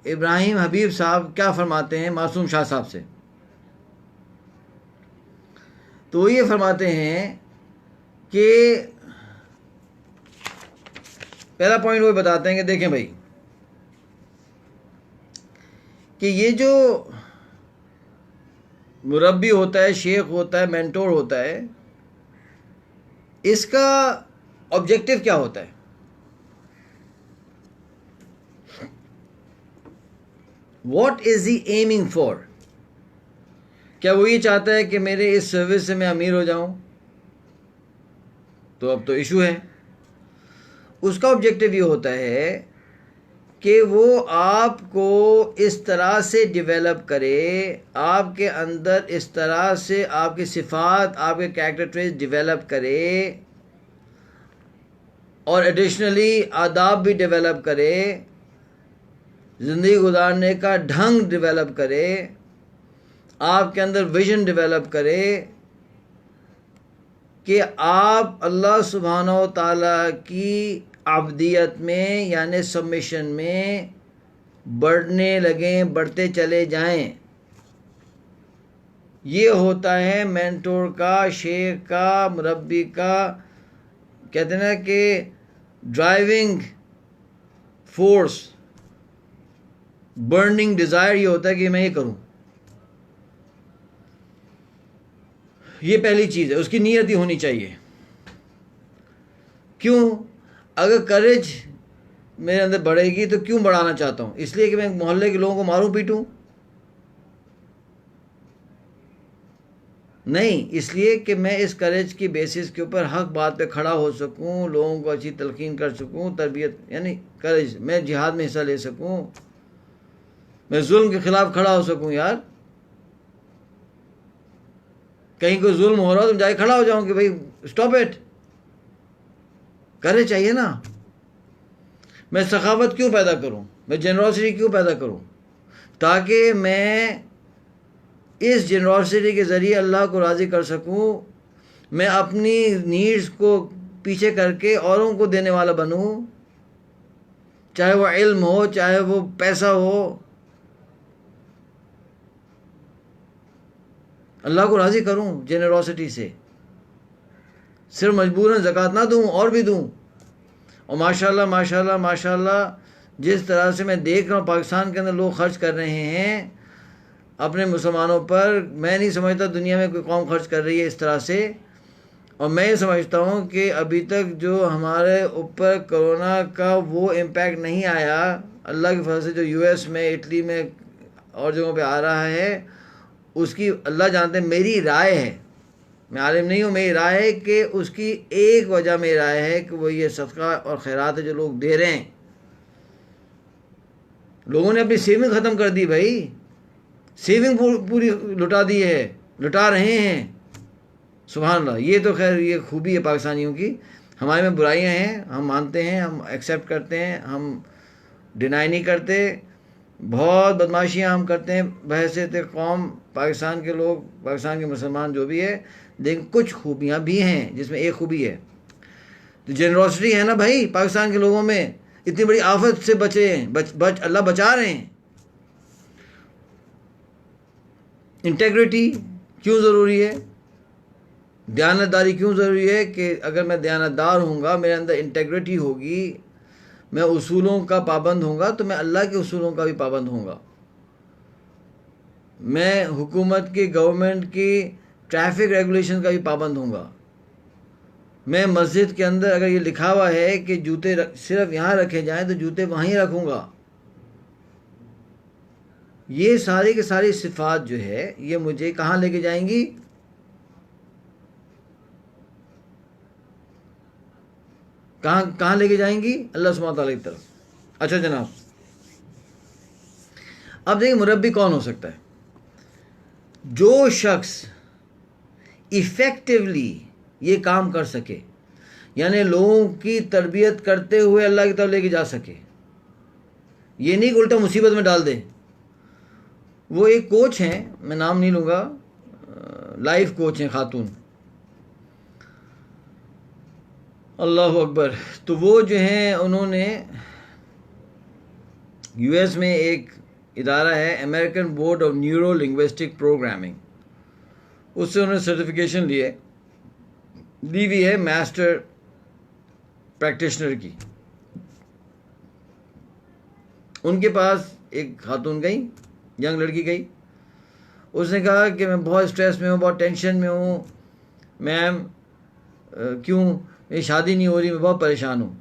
इब्राहिम हबीब साहब क्या फरमाते हैं मासूम शाह साहब से। तो ये फरमाते हैं कि पहला पॉइंट वो बताते हैं कि देखें भाई, कि ये जो मुरब्बी होता है, शेख होता है, मेंटोर होता है, इसका ऑब्जेक्टिव क्या होता है? What is he aiming for? क्या वो ये चाहता है कि मेरे इस सर्विस से मैं अमीर हो जाऊं? तो अब तो इशू है। उसका ऑब्जेक्टिव ये होता है कि वो आपको इस तरह से डेवलप करे, आपके अंदर इस तरह से आपकी सिफात, आपके कैरेक्टर ट्रेट डेवलप करे, और एडिशनली आदाब भी डेवलप करे, ज़िंदगी गुजारने का ढंग डेवलप करे, आपके अंदर विजन डेवलप करे कि आप अल्लाह सुब्हानहू व तआला की अब्दियत में यानी सबमिशन में बढ़ने लगें, बढ़ते चले जाएं। ये होता है मेंटोर का, शेख का, मुरब्बी का, कहते हैं ना कि ड्राइविंग फोर्स, बर्निंग डिज़ायर ये होता है कि मैं ये करूं। ये पहली चीज़ है, उसकी नीयत ही होनी चाहिए। क्यों? अगर करेज मेरे अंदर बढ़ेगी तो क्यों बढ़ाना चाहता हूँ? इसलिए कि मैं मोहल्ले के लोगों को मारूं पीटूं? नहीं, इसलिए कि मैं इस करेज की बेसिस के ऊपर हक बात पे खड़ा हो सकूं, लोगों को अच्छी तलकीन कर सकूं, तरबियत यानी करेज, मैं जिहाद में हिस्सा ले सकूं, मैं जुल्म के खिलाफ खड़ा हो सकूं। यार कहीं कोई जुल्म हो रहा हो तो जाके खड़ा हो जाऊं कि भाई स्टॉप इट, करेज चाहिए ना। मैं सखावत क्यों पैदा करूं, मैं जेनरॉसिटी क्यों पैदा करूं, ताकि मैं इस जेनरॉसिटी के ज़रिए अल्लाह को राज़ी कर सकूं, मैं अपनी नीड्स को पीछे करके औरों को देने वाला बनूं, चाहे वो इल्म हो, चाहे वो पैसा हो, अल्लाह को राज़ी करूं जेनरॉसिटी से। सिर्फ मजबूरन ज़कात ना दूं, और भी दूं। और माशाल्लाह माशाल्लाह माशाल्लाह जिस तरह से मैं देख रहा हूँ पाकिस्तान के अंदर लोग खर्च कर रहे हैं अपने मुसलमानों पर, मैं नहीं समझता दुनिया में कोई कौम खर्च कर रही है इस तरह से। और मैं ये समझता हूँ कि अभी तक जो हमारे ऊपर कोरोना का वो इम्पैक्ट नहीं आया, अल्लाह की फजल से जो यूएस में, इटली में और जगहों पे आ रहा है, उसकी अल्लाह जानते हैं। मेरी राय है, मैं आलिम नहीं हूँ, मेरी राय है कि उसकी एक वजह मेरी राय है कि वो ये सदका और खैरात है जो लोग दे रहे हैं। लोगों ने अपनी सेविंग ख़त्म कर दी भाई, सेविंग पूरी लुटा दी है, लुटा रहे हैं। सुभान अल्लाह। ये तो खैर ये खूबी है पाकिस्तानियों की। हमारे में बुराइयां हैं, हम मानते हैं, हम एक्सेप्ट करते हैं, हम डिनाई नहीं करते। बहुत बदमाशियां हम करते हैं बहैसियत कौम, पाकिस्तान के लोग, पाकिस्तान के मुसलमान जो भी है, लेकिन कुछ खूबियां भी हैं जिसमें एक खूबी है तो जेनरॉसिटी है ना भाई। पाकिस्तान के लोगों में इतनी बड़ी आफत से बचे हैं, अल्लाह बचा रहे हैं। इंटेग्रिटी क्यों ज़रूरी है, दयानतदारी क्यों ज़रूरी है कि अगर मैं दयानतदार हूँगा, मेरे अंदर इंटेग्रिटी होगी, मैं उसूलों का पाबंद होऊंगा, तो मैं अल्लाह के उसूलों का भी पाबंद होऊंगा। मैं हुकूमत की, गवर्नमेंट की ट्रैफिक रेगुलेशन का भी पाबंद होऊंगा। मैं मस्जिद के अंदर अगर ये लिखा हुआ है कि जूते सिर्फ यहाँ रखे जाएं तो जूते वहीं रखूँगा। ये सारी की सारी सिफात जो है ये मुझे कहाँ लेके जाएंगी, कहाँ लेके जाएंगी, अल्लाह सुब्हानहू तआला की तरफ। अच्छा जनाब, अब देखिए मुरब्बी कौन हो सकता है। जो शख्स इफ़ेक्टिवली ये काम कर सके, यानी लोगों की तरबियत करते हुए अल्लाह की तरफ लेके जा सके, ये नहीं कि उल्टा मुसीबत में डाल दे। वो एक कोच हैं, मैं नाम नहीं लूँगा, लाइफ कोच हैं खातून, अल्लाह अकबर। तो वो जो हैं उन्होंने यूएस में एक इदारा है American board of neuro linguistic programming, उससे उन्होंने सर्टिफिकेशन ली हुई है मास्टर प्रैक्टिशनर की। उनके पास एक खातून गई, यंग लड़की गई, उसने कहा कि मैं बहुत स्ट्रेस में हूँ, बहुत टेंशन में हूँ मैम, क्यों, मेरी शादी नहीं हो रही, मैं बहुत परेशान हूँ।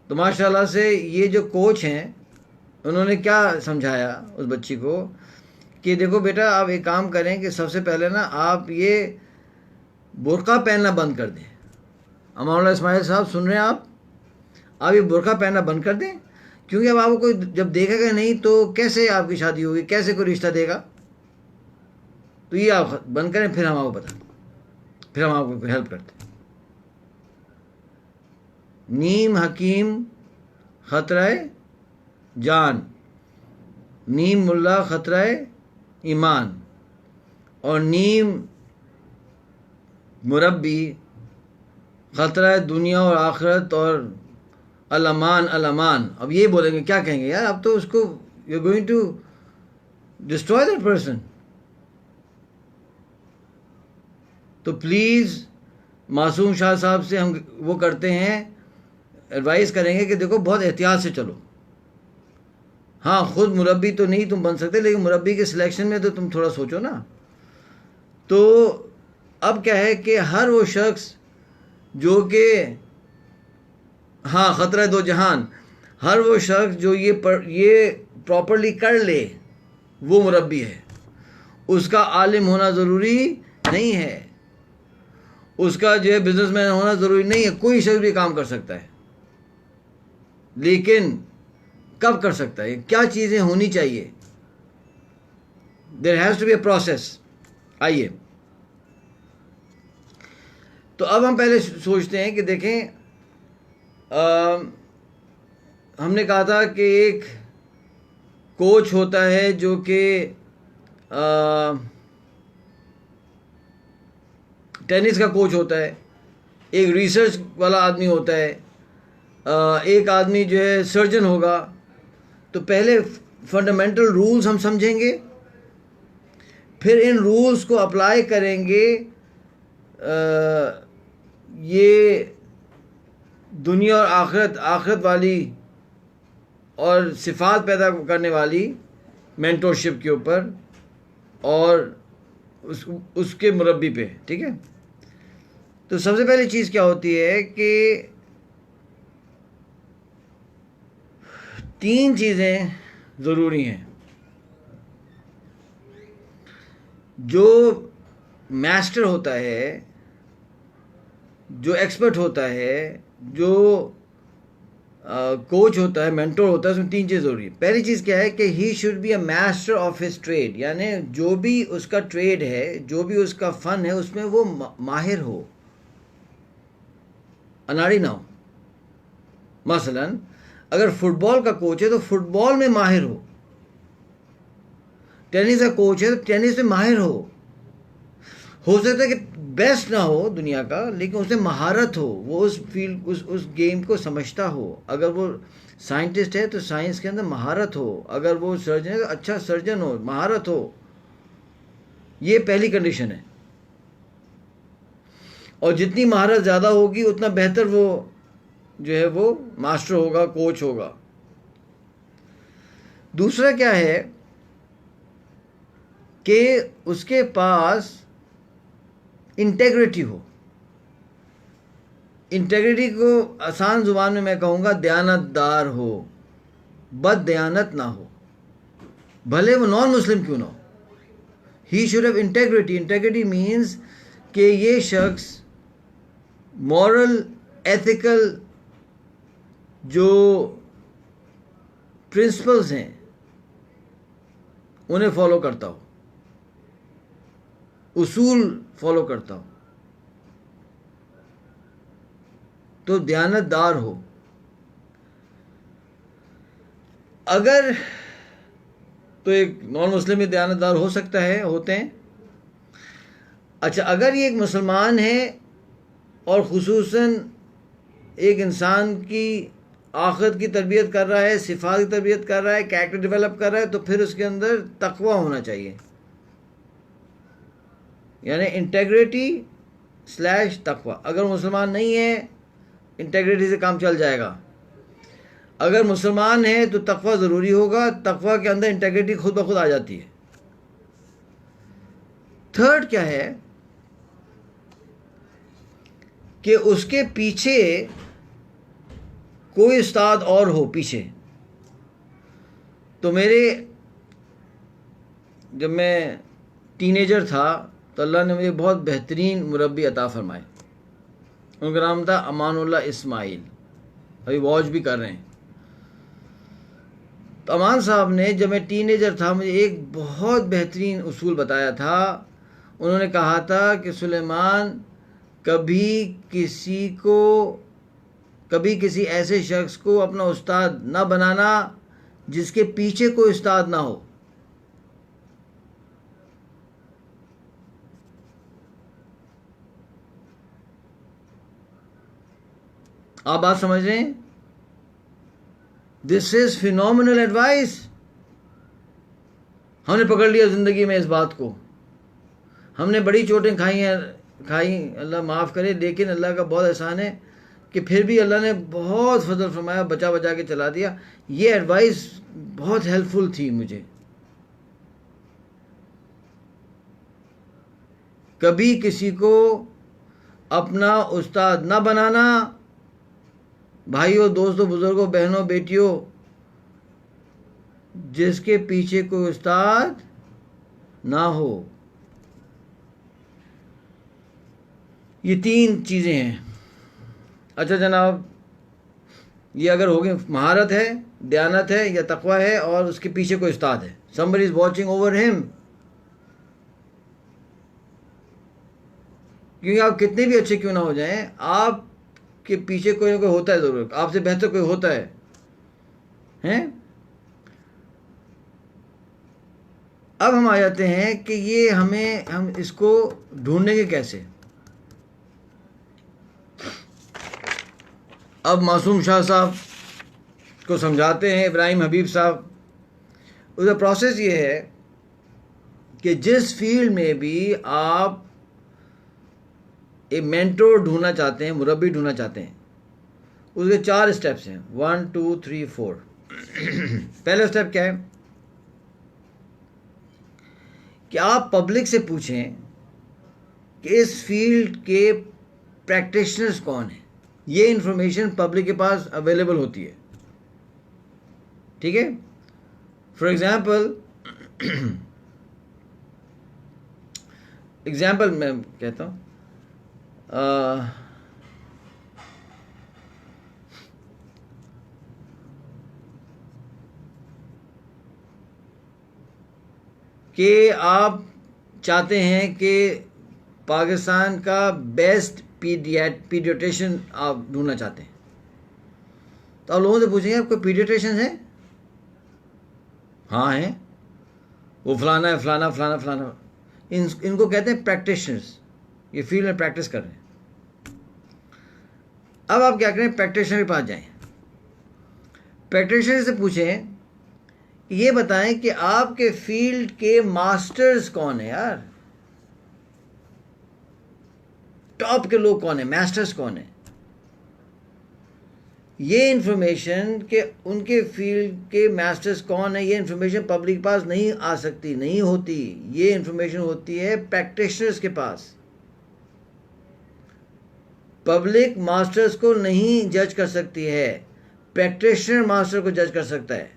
तो माशाल्लाह से ये जो कोच हैं उन्होंने क्या समझाया उस बच्ची को कि देखो बेटा, आप एक काम करें कि सबसे पहले ना आप ये बुर्का पहनना बंद कर दें। अमानुल्लाह इस्माइल साहब सुन रहे हैं आप ये बुर्का पहनना बंद कर दें, क्योंकि अब आपको कोई जब देखेगा नहीं तो कैसे आपकी शादी होगी, कैसे कोई रिश्ता देगा। तो ये आप बंद करें, फिर हम आपको बताएं, फिर हम आपको हेल्प करते हैं। नीम हकीम खतराए जान, नीम मुल्ला खतराए ईमान, और नीम मुरब्बी खतरा दुनिया और आखिरत और अल-अमान अल-अमान। अब ये बोलेंगे, क्या कहेंगे यार, अब तो उसको you are going to destroy that person. तो प्लीज़ मासूम शाह साहब से हम वो करते हैं, एडवाइस करेंगे कि देखो बहुत एहतियात से चलो। हाँ, खुद मुरब्बी तो नहीं तुम बन सकते, लेकिन मुरब्बी के सिलेक्शन में तो तुम थोड़ा सोचो ना। तो अब क्या है कि हर वो शख्स जो कि हाँ ख़तरा दो जहान, हर वो शख्स जो ये प्रॉपरली कर ले वो मुरब्बी है। उसका आलिम होना ज़रूरी नहीं है, उसका जो है बिजनेसमैन होना ज़रूरी नहीं है, कोई शख्स भी काम कर सकता है। लेकिन कब कर सकता है, क्या चीज़ें होनी चाहिए, there has to be a process. आइए, तो अब हम पहले सोचते हैं कि देखें, हमने कहा था कि एक कोच होता है जो कि टेनिस का कोच होता है, एक रिसर्च वाला आदमी होता है, एक आदमी जो है सर्जन होगा। तो पहले फंडामेंटल रूल्स हम समझेंगे, फिर इन रूल्स को अप्लाई करेंगे ये दुनिया और आखिरत वाली और सिफात पैदा करने वाली मेंटरशिप के ऊपर और उसके मुरब्बी पे। ठीक है, तो सबसे पहली चीज़ क्या होती है कि 3 चीज़ें ज़रूरी हैं। जो मास्टर होता है, जो एक्सपर्ट होता है, जो कोच होता है, मेंटर होता है, उसमें 3 चीज़ ज़रूरी है। पहली चीज़ क्या है कि he should be a master of his trade, यानी जो भी उसका ट्रेड है, जो भी उसका फ़न है, उसमें वो माहिर हो, अनाड़ी ना हो। मसलन अगर फुटबॉल का कोच है तो फुटबॉल में माहिर हो, टेनिस का कोच है तो टेनिस में माहिर हो सकता है कि बेस्ट ना हो दुनिया का, लेकिन उसमें महारत हो, वो उस फील्ड उस गेम को समझता हो। अगर वो साइंटिस्ट है तो साइंस के अंदर महारत हो, अगर वो सर्जन है तो अच्छा सर्जन हो, महारत हो। ये पहली कंडीशन है, और जितनी महारत ज़्यादा होगी उतना बेहतर वो जो है वो मास्टर होगा, कोच होगा। दूसरा क्या है कि उसके पास इंटेग्रिटी हो। इंटेग्रिटी को आसान जुबान में मैं कहूँगा दयानतदार हो, बद दयानत ना हो, भले वो नॉन मुस्लिम क्यों ना हो। He should have integrity. Integrity means कि ये शख्स मॉरल एथिकल जो प्रिंसिपल्स हैं उन्हें फॉलो करता हो, उसूल फॉलो करता हो, तो दयानतदार हो। अगर तो एक नॉन मुस्लिम भी दयानतदार हो सकता है, होते हैं। अच्छा, अगर ये एक मुसलमान है और ख़ुसूसन एक इंसान की आखिरत की तरबियत कर रहा है, सिफात की तरबियत कर रहा है, कैरेक्टर डेवलप कर रहा है, तो फिर उसके अंदर तकवा होना चाहिए, यानी इंटेग्रिटी / तकवा। अगर मुसलमान नहीं है, इंटेग्रिटी से काम चल जाएगा। अगर मुसलमान है तो तकवा ज़रूरी होगा, तकवा के अंदर इंटेग्रिटी खुद ब खुद आ जाती है। थर्ड क्या है कि उसके पीछे कोई उस्ताद और हो पीछे। तो जब मैं टीनेजर था तो अल्लाह ने मुझे बहुत बेहतरीन मुरब्बी अता फरमाए। उनका नाम था अमानुल्लाह इस्माइल, अभी वॉच भी कर रहे हैं। तो अमान साहब ने, जब मैं टीनेजर था, मुझे एक बहुत बेहतरीन उसूल बताया था। उन्होंने कहा था कि सुलेमान, कभी किसी ऐसे शख्स को अपना उस्ताद ना बनाना जिसके पीछे कोई उस्ताद ना हो। आप बात समझ रहे हैं? This is phenomenal advice. हमने पकड़ लिया ज़िंदगी में इस बात को। हमने बड़ी चोटें खाई, अल्लाह माफ़ करे, लेकिन अल्लाह का बहुत एहसान है कि फिर भी अल्लाह ने बहुत फजल फरमाया, बचा बचा के चला दिया। ये एडवाइस बहुत हेल्पफुल थी मुझे। कभी किसी को अपना उस्ताद ना बनाना। भाइयों, दोस्तों, बुजुर्गों, बहनों, बेटियों, जिसके पीछे कोई उस्ताद ना हो। ये 3 चीज़ें हैं। अच्छा जनाब, ये अगर हो गई, महारत है, दयानत है या तकवा है, और उसके पीछे कोई उस्ताद है, somebody is watching over him। क्योंकि आप कितने भी अच्छे क्यों ना हो जाएं, आपके पीछे कोई ना कोई होता है ज़रूर, आपसे बेहतर कोई होता है, हैं? अब हम आ जाते हैं कि ये हम इसको ढूंढेंगे कैसे। अब मासूम शाह साहब को समझाते हैं इब्राहिम हबीब साहब। उसका प्रोसेस ये है कि जिस फील्ड में भी आप एक मेंटोर ढूंढना चाहते हैं, मुरब्बी ढूंढना चाहते हैं, उसके 4 स्टेप्स हैं, 1 2 3 4। पहला स्टेप क्या है कि आप पब्लिक से पूछें कि इस फील्ड के प्रैक्टिशनर्स कौन हैं। ये इंफॉर्मेशन पब्लिक के पास अवेलेबल होती है, ठीक है। फॉर एग्जाम्पल मैं कहता हूँ, कि आप चाहते हैं कि पाकिस्तान का बेस्ट पीडियाट्रिशियन आप ढूंढना चाहते हैं, तो आप लोगों से पूछेंगे आप कोई पीडियाट्रिशियन है? हाँ हैं, वो फलाना है, फलाना फलाना फलाना। इनको कहते हैं प्रैक्टिशनर्स, ये फील्ड में प्रैक्टिस कर रहे हैं। अब आप क्या करें, प्रैक्टिशनर के पास जाएं, प्रैक्टिशनर से पूछें, ये बताएं कि आपके फील्ड के मास्टर्स कौन है यार, टॉप के लोग कौन है, मास्टर्स कौन है। ये इंफॉर्मेशन के उनके फील्ड के मास्टर्स कौन है, ये इंफॉर्मेशन पब्लिक के पास नहीं आ सकती, नहीं होती। ये इंफॉर्मेशन होती है प्रैक्टिशनर्स के पास। पब्लिक मास्टर्स को नहीं जज कर सकती है, प्रैक्टिशनर मास्टर को जज कर सकता है।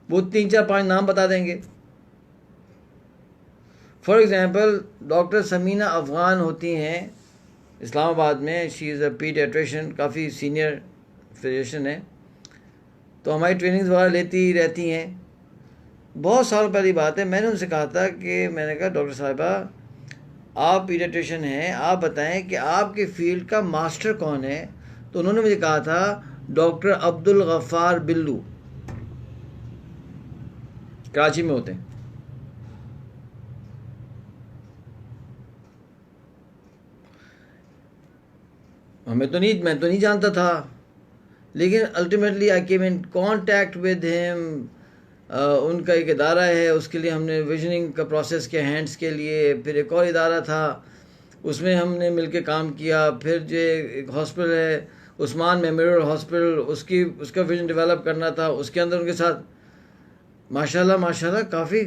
वो 3 4 5 नाम बता देंगे। For example doctor Samina Afghan होती हैं इस्लामाबाद में, शी इज़ अ पीडियाट्रिशियन, काफ़ी सीनियर फिजिशियन है, तो हमारी ट्रेनिंग्स वगैरह लेती रहती हैं। बहुत साल पहली बात है, मैंने उनसे कहा था कि मैंने कहा डॉक्टर साहिबा आप पीडियाट्रिशियन हैं, आप बताएं कि आपके फील्ड का मास्टर कौन है। तो उन्होंने मुझे कहा था डॉक्टर अब्दुल गफ्फार बिल्लू, कराची में होते हैं। मैं तो नहीं जानता था, लेकिन ultimately I came in contact with him. उनका एक इदारा है, उसके लिए हमने विजनिंग का प्रोसेस किया हैंड्स के लिए। फिर एक और इदारा था, उसमें हमने मिलके काम किया। फिर जो एक हॉस्पिटल है उस्मान मेमोरियल हॉस्पिटल, उसका विजन डेवलप करना था, उसके अंदर उनके साथ माशाल्लाह काफ़ी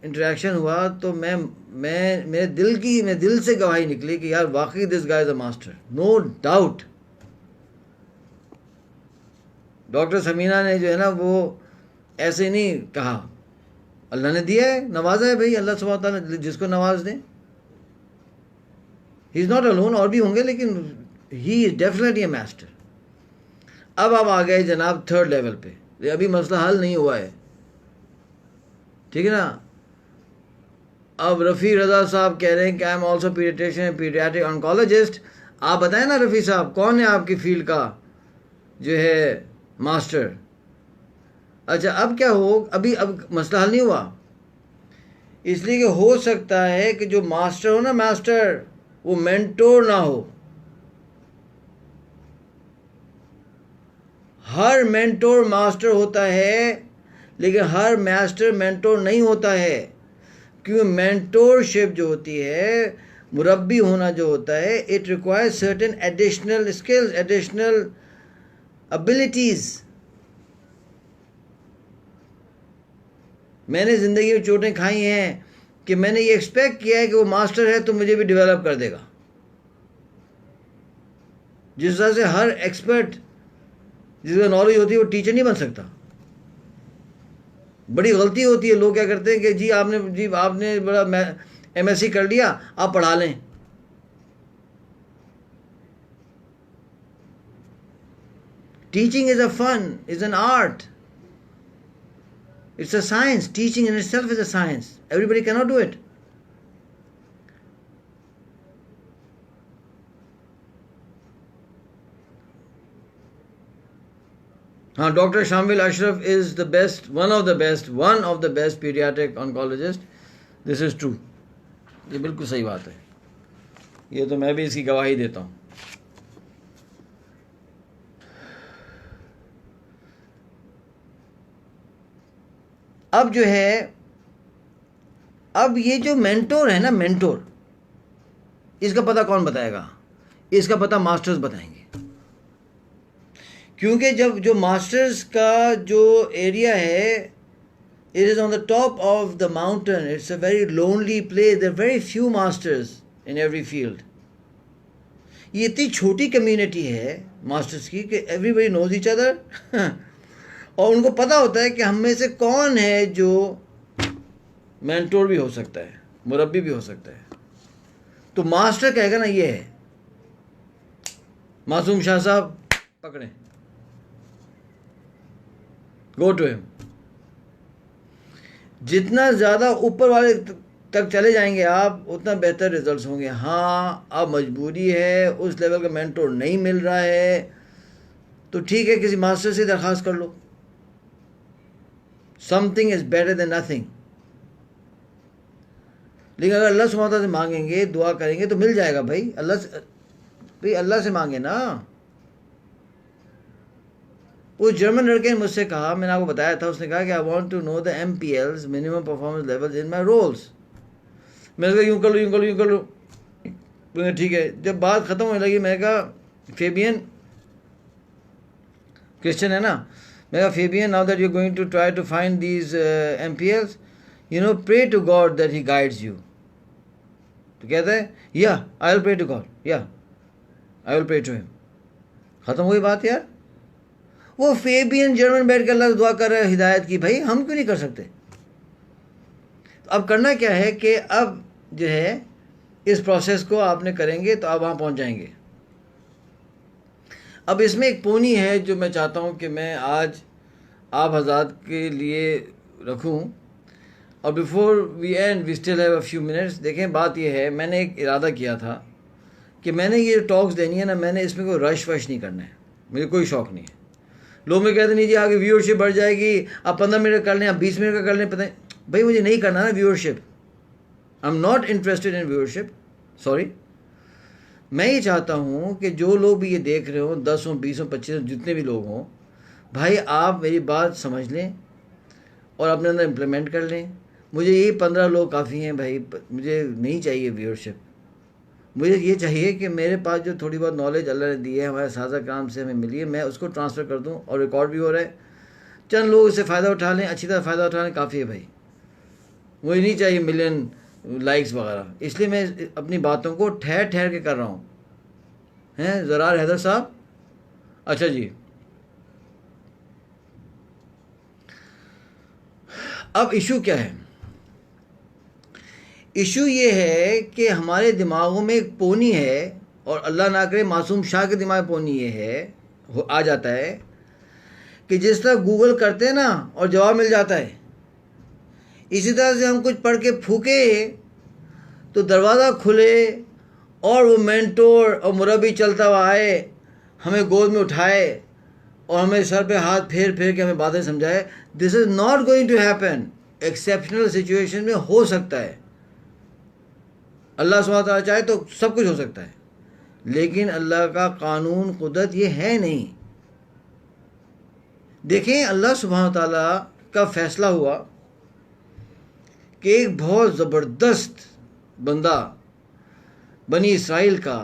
इंटरेक्शन हुआ। तो मेरे दिल से गवाही निकली कि यार वाकई this guy is a master, no doubt. Doctor Samina ने जो है ना वो ऐसे नहीं कहा, अल्लाह ने दिया है, नवाजा है भाई, अल्लाह सुब्हान तआला जिसको नवाज दे। ही इज़ नॉट अलोन, और भी होंगे, लेकिन he is definitely a master. अब आप आ गए जनाब 3rd लेवल पे, अभी मसला हल नहीं हुआ है, ठीक है ना। अब रफ़ी रज़ा साहब कह रहे हैं कि I am also paediatrician, paediatric oncologist. आप बताएं ना रफ़ी साहब, कौन है आपकी फील्ड का जो है मास्टर। अच्छा अब क्या हो, अब मसला हल नहीं हुआ, इसलिए कि हो सकता है कि जो मास्टर हो ना, मास्टर वो मेंटोर ना हो। हर मेंटोर मास्टर होता है, लेकिन हर मास्टर मेंटोर नहीं होता है। क्योंकि मेंटोरशिप जो होती है, मुरब्बी होना जो होता है, it requires certain additional skills, additional abilities. मैंने ज़िंदगी में चोटें खाई हैं कि मैंने ये एक्सपेक्ट किया है कि वो मास्टर है तो मुझे भी डेवलप कर देगा। जिस तरह से हर एक्सपर्ट जिसका नॉलेज होती है वो टीचर नहीं बन सकता। बड़ी गलती होती है, लोग क्या करते हैं कि जी आपने बड़ा MSc कर लिया, आप पढ़ा लें। Teaching is a fun, is an art, it's a science. Teaching in itself is a science. Everybody cannot do it. Dr. Shamil Ashraf is the best, one of the best pediatric oncologists. This is true. ये बिल्कुल सही बात है, ये तो मैं भी इसकी गवाही देता हूँ। अब जो है, अब ये जो मेंटोर है ना, मेंटोर, इसका पता कौन बताएगा? इसका पता मास्टर्स बताएंगे। क्योंकि जब जो मास्टर्स का जो एरिया है, it is on the top of the mountain, it's a very lonely place, there very few masters in every field. ये इतनी छोटी कम्युनिटी है मास्टर्स की कि एवरीबडी नोज ईच अदर और उनको पता होता है कि हम में से कौन है जो मेंटोर भी हो सकता है, मुरब्बी भी हो सकता है। तो मास्टर कहेगा ना, ये है मासूम शाह साहब, पकड़ें, गो टू हिम। जितना ज़्यादा ऊपर वाले तक चले जाएंगे आप, उतना बेहतर रिजल्ट्स होंगे। हाँ, अब मजबूरी है, उस लेवल का मेंटोर नहीं मिल रहा है, तो ठीक है, किसी मास्टर से दरख्वास्त कर लो। Something is better than nothing. लेकिन अगर अल्लाह सुब्हानहू तआला से मांगेंगे, दुआ करेंगे, तो मिल जाएगा भाई। अल्लाह से मांगे ना। उस जर्मन लड़के ने मुझसे कहा, मैंने आपको बताया था, उसने कहा कि I want to know the MPLs, minimum performance levels, in my roles. मैंने कहा यूँ कर लो, यूँ कर लो, यूँ कर लो। ठीक है। जब बात ख़त्म होने लगी, मैंने कहा फेबियन, क्रिश्चियन है ना, मैं कहा Fabian, now that you are going to try to find these MPLs, you know, pray to God that he guides you. तो कहता है, या I will pray to God, या I will pray to him. ख़त्म हुई बात यार। वो फेबियन जर्मन बैठ कर अल्लाह से दुआ कर रहे हैं हिदायत की, भाई हम क्यों नहीं कर सकते? तो अब करना क्या है कि अब जो है इस प्रोसेस को आपने करेंगे तो आप वहाँ पहुँच जाएंगे। अब इसमें एक पोनी है जो मैं चाहता हूँ कि मैं आज आप हज़रात के लिए रखूँ, और before we end we still have a few minutes. देखें, बात यह है, मैंने एक इरादा किया था कि मैंने ये टॉक्स देनी है ना, मैंने इसमें कोई रश वश नहीं करना है, मुझे कोई शौक़ नहीं है। लोग मुझे कहते नहीं जी आगे व्यूअरशिप बढ़ जाएगी, आप 15 मिनट कर लें, आप 20 मिनट का कर लें, पता नहीं भाई, मुझे नहीं करना ना viewership. I am not interested in viewership, sorry. मैं ये चाहता हूँ कि जो लोग भी ये देख रहे हो, 10 हो, 20 हो, 25 हो, जितने भी लोग हों, भाई आप मेरी बात समझ लें और अपने अंदर इम्प्लीमेंट कर लें। मुझे ये 15 लोग काफ़ी हैं भाई, मुझे नहीं चाहिए व्यूअरशिप। मुझे ये चाहिए कि मेरे पास जो थोड़ी बहुत नॉलेज अल्लाह ने दी है, हमारे साझा काम से हमें मिली है, मैं उसको ट्रांसफ़र कर दूं, और रिकॉर्ड भी हो रहा है, चंद लोग इससे फ़ायदा उठा लें, अच्छी तरह फ़ायदा उठा लें, काफ़ी है भाई। मुझे नहीं चाहिए मिलियन लाइक्स वगैरह। इसलिए मैं अपनी बातों को ठहर ठहर के कर रहा हूँ। हैं ज़रार हैदर साहब? अच्छा जी, अब इशू क्या है? इशू ये है कि हमारे दिमागों में एक पोनी है, और अल्लाह ना करे मासूम शाह के दिमाग में पोनी ये है, आ जाता है कि जिस तरह गूगल करते हैं ना और जवाब मिल जाता है, इसी तरह से हम कुछ पढ़ के फूके तो दरवाज़ा खुले और वो मेंटोर और मुरब्बी चलता हुआ आए, हमें गोद में उठाए और हमें सर पे हाथ फेर फेर के हमें बातें समझाए। This is not going to happen. Exceptional situation में हो सकता है, अल्लाह सुब्हानहू तआला चाहे तो सब कुछ हो सकता है, लेकिन अल्लाह का कानून कुदरत ये है नहीं। देखें, अल्लाह सुब्हानहू तआला का फ़ैसला हुआ कि एक बहुत ज़बरदस्त बंदा बनी इसराइल का,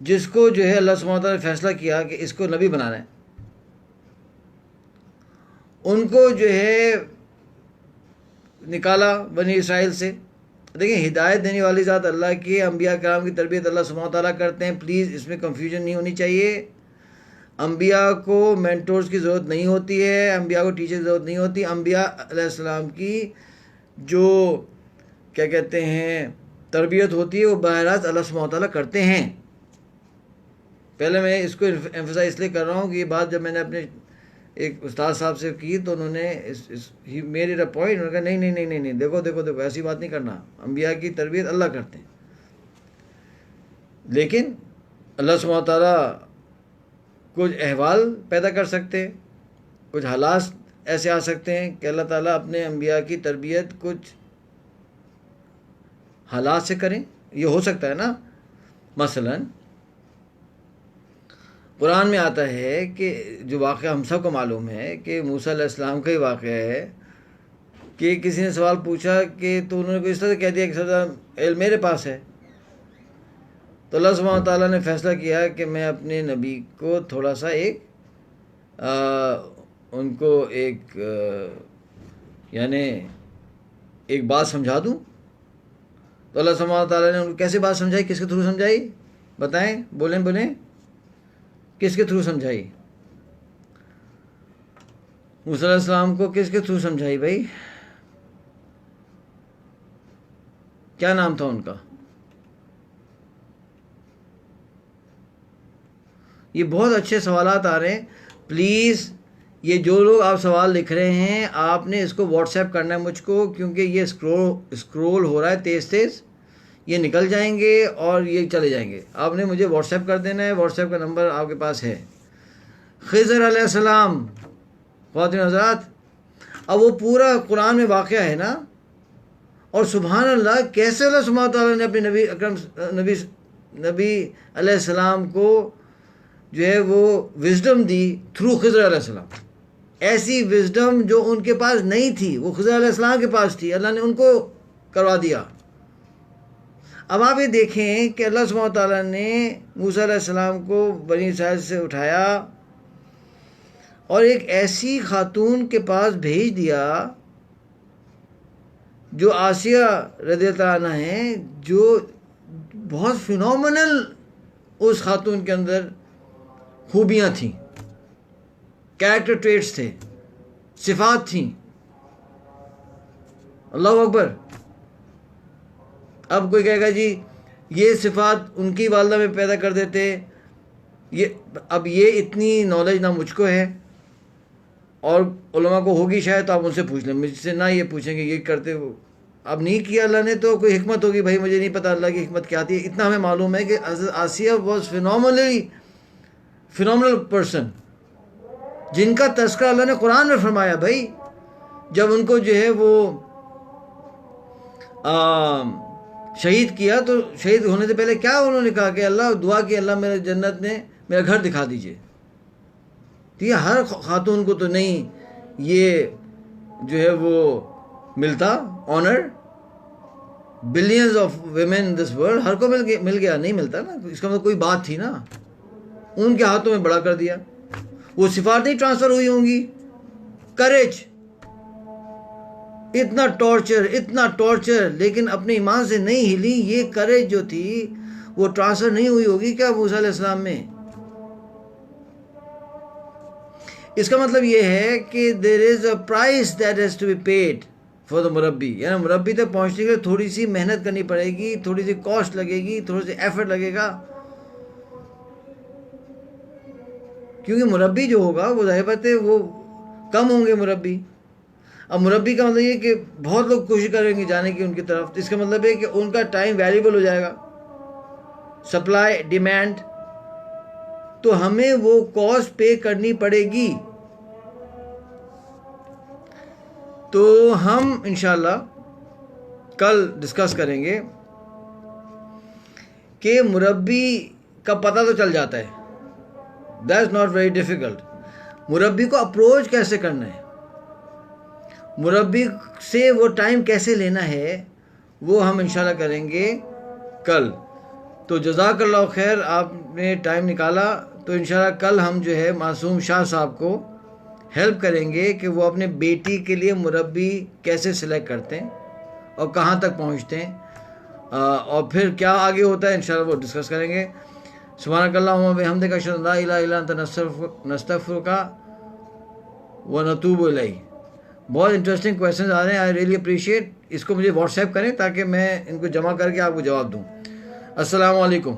जिसको जो है अल्लाह सुब्हानहू तआला ने फ़ैसला किया कि इसको नबी बनाना है, उनको जो है निकाला बनी इसराइल से। देखिए, हिदायत देने वाली ज़ात अल्लाह की, अम्बिया कराम की तरबियत अल्लाह सुब्हानहू तआला करते हैं। प्लीज़ इसमें कंफ्यूजन नहीं होनी चाहिए। अम्बिया को मेंटोर्स की ज़रूरत नहीं होती है, अम्बिया को टीचर की ज़रूरत नहीं होती। अम्बिया अलैहिस्सलाम की जो क्या कहते हैं तरबियत होती है वो बहरात अल्लाह सुब्हानहू व तआला करते हैं। पहले मैं इसको एम्फसाइज इसलिए कर रहा हूँ कि ये बात जब मैंने अपने एक उस्ताद साहब से की तो उन्होंने he made it a point, उन्होंने कहा नहीं नहीं नहीं नहीं नहीं, देखो देखो देखो, ऐसी बात नहीं करना, अम्बिया की तरबियत अल्लाह करते हैं। लेकिन अल्लाह सुब्हानहू व तआला कुछ अहवाल पैदा कर सकते हैं, कुछ हालात ऐसे आ सकते हैं कि अल्लाह ताला अपने अम्बिया की तरबियत कुछ हालात से करें। ये हो सकता है ना। मसलन कुरान में आता है कि जो वाक़या हम सबको मालूम है कि मूसा अलैहिस्सलाम का ही वाक़या है कि किसी ने सवाल पूछा कि तो उन्होंने को इस तरह से कह दिया कि सर इल्म मेरे पास है। तो अल्लाह सुब्हानहू व तआला ने फ़ैसला किया कि मैं अपने नबी को थोड़ा सा उनको यानी एक बात समझा दूँ। तो अल्लाह सुब्हानहू व तआला ने उनको कैसे बात समझाई, किसके थ्रू समझाई, बताएं, बोलें बोलें, किसके थ्रू समझाई? मूसा अलैहिस्सलाम को किसके थ्रू समझाई भाई? क्या नाम था उनका? ये बहुत अच्छे सवालात आ रहे हैं। प्लीज़ ये जो लोग आप सवाल लिख रहे हैं आपने इसको व्हाट्सएप करना है मुझको, क्योंकि ये स्क्रोल हो रहा है तेज़ तेज़, ये निकल जाएंगे और ये चले जाएंगे। आपने मुझे व्हाट्सएप कर देना है, व्हाट्सएप का नंबर आपके पास है। खिज़र अलैहिस्सलाम, ख़वातीन हज़रात, अब वो पूरा कुरान में वाक़या है ना, और सुभान अल्लाह कैसे अल्लाह सुब्हानहू व तआला ने अपने नबी अकरम नबी अलैहिस्सलाम को जो है वो विज़डम दी थ्रू खिज़र अलैहिस्सलाम। ऐसी विज़डम जो उनके पास नहीं थी वो खिज़र अलैहिस्सलाम के पास थी, अल्लाह ने उनको करवा दिया। अब आप ये देखें कि अल्लाह सुब्हानहू व तआला ने मूसा अलैहिस्सलाम को बनी इसराइल से उठाया और एक ऐसी खातून के पास भेज दिया जो आसिया रज़ियल्लाहु अन्हा हैं, जो बहुत फिनोमिनल उस खातून के अंदर खूबियाँ थीं, कैरेक्टर ट्रेट्स थे, सिफात थीं। अल्लाहु अकबर। अब कोई कहेगा जी ये सिफात उनकी वालदा में पैदा कर देते, अब ये इतनी नॉलेज ना मुझको है और उलमा को होगी शायद, तो आप उनसे पूछ लें, मुझसे ना ये पूछेंगे ये करते हो। अब नहीं किया अल्लाह ने तो कोई हिकमत होगी भाई, मुझे नहीं पता अल्लाह की हिकमत क्या थी। इतना हमें मालूम है कि आसिया वॉज फिनोमिनल पर्सन, जिनका तस्करा अल्लाह ने कुरान में फरमाया। भाई जब उनको जो है वो शहीद किया तो शहीद होने से पहले क्या उन्होंने कहा कि अल्लाह दुआ की, अल्लाह मेरे जन्नत में मेरा घर दिखा दीजिए। तो ये हर खातून को तो नहीं ये जो है वो मिलता honour, billions of women in this world, हर को मिल गया नहीं मिलता ना। इसका मतलब कोई बात थी ना, उनके हाथों में बड़ा कर दिया। वो सिफारतें ट्रांसफ़र हुई होंगी, करेज, इतना टॉर्चर, लेकिन अपने ईमान से नहीं हिली। ये करेज जो थी वो ट्रांसफ़र नहीं हुई होगी क्या मूसा अलैहिस्सलाम में? इसका मतलब ये है कि there is a price that has to be paid for the मुरब्बी, यानी मुरब्बी तक पहुँचने के लिए थोड़ी सी मेहनत करनी पड़ेगी, थोड़ी सी कॉस्ट लगेगी, थोड़ा सा एफर्ट लगेगा। क्योंकि मुरब्बी जो होगा वो ज़ाहिर बात है वो कम होंगे मुरब्बी। अब मुरब्बी का मतलब ये कि बहुत लोग कोशिश करेंगे जाने की उनकी तरफ, तो इसका मतलब है कि उनका टाइम वैल्यूबल हो जाएगा, सप्लाई डिमांड, तो हमें वो कॉस्ट पे करनी पड़ेगी। तो हम इंशाल्लाह कल डिस्कस करेंगे कि मुरब्बी का पता तो चल जाता है, दैट्स नॉट वेरी डिफ़िकल्ट। मुरब्बी को अप्रोच कैसे करना है, मुरब्बी से वो टाइम कैसे लेना है, वो हम इंशाल्लाह करेंगे कल। तो जज़ाकल्लाह खैर, आपने टाइम निकाला। तो इंशाल्लाह कल हम जो है मासूम शाह साहब को हेल्प करेंगे कि वो अपने बेटी के लिए मुरब्बी कैसे सिलेक्ट करते हैं और कहाँ तक पहुँचते हैं, और फिर क्या आगे होता है इंशाल्लाह वो डिस्कस करेंगे। सुब्हानकल्लाहुम्मा व बिहम्दिका अशहदु अन ला इलाहा इल्ला अंता नस्तगफिरुका व नतूबु इलैक। बहुत इंटरेस्टिंग क्वेश्चन आ रहे हैं, आई रियली अप्रिशिएट। इसको मुझे व्हाट्सएप करें ताकि मैं इनको जमा करके आपको जवाब दूँ। अस्सलाम वालेकुम।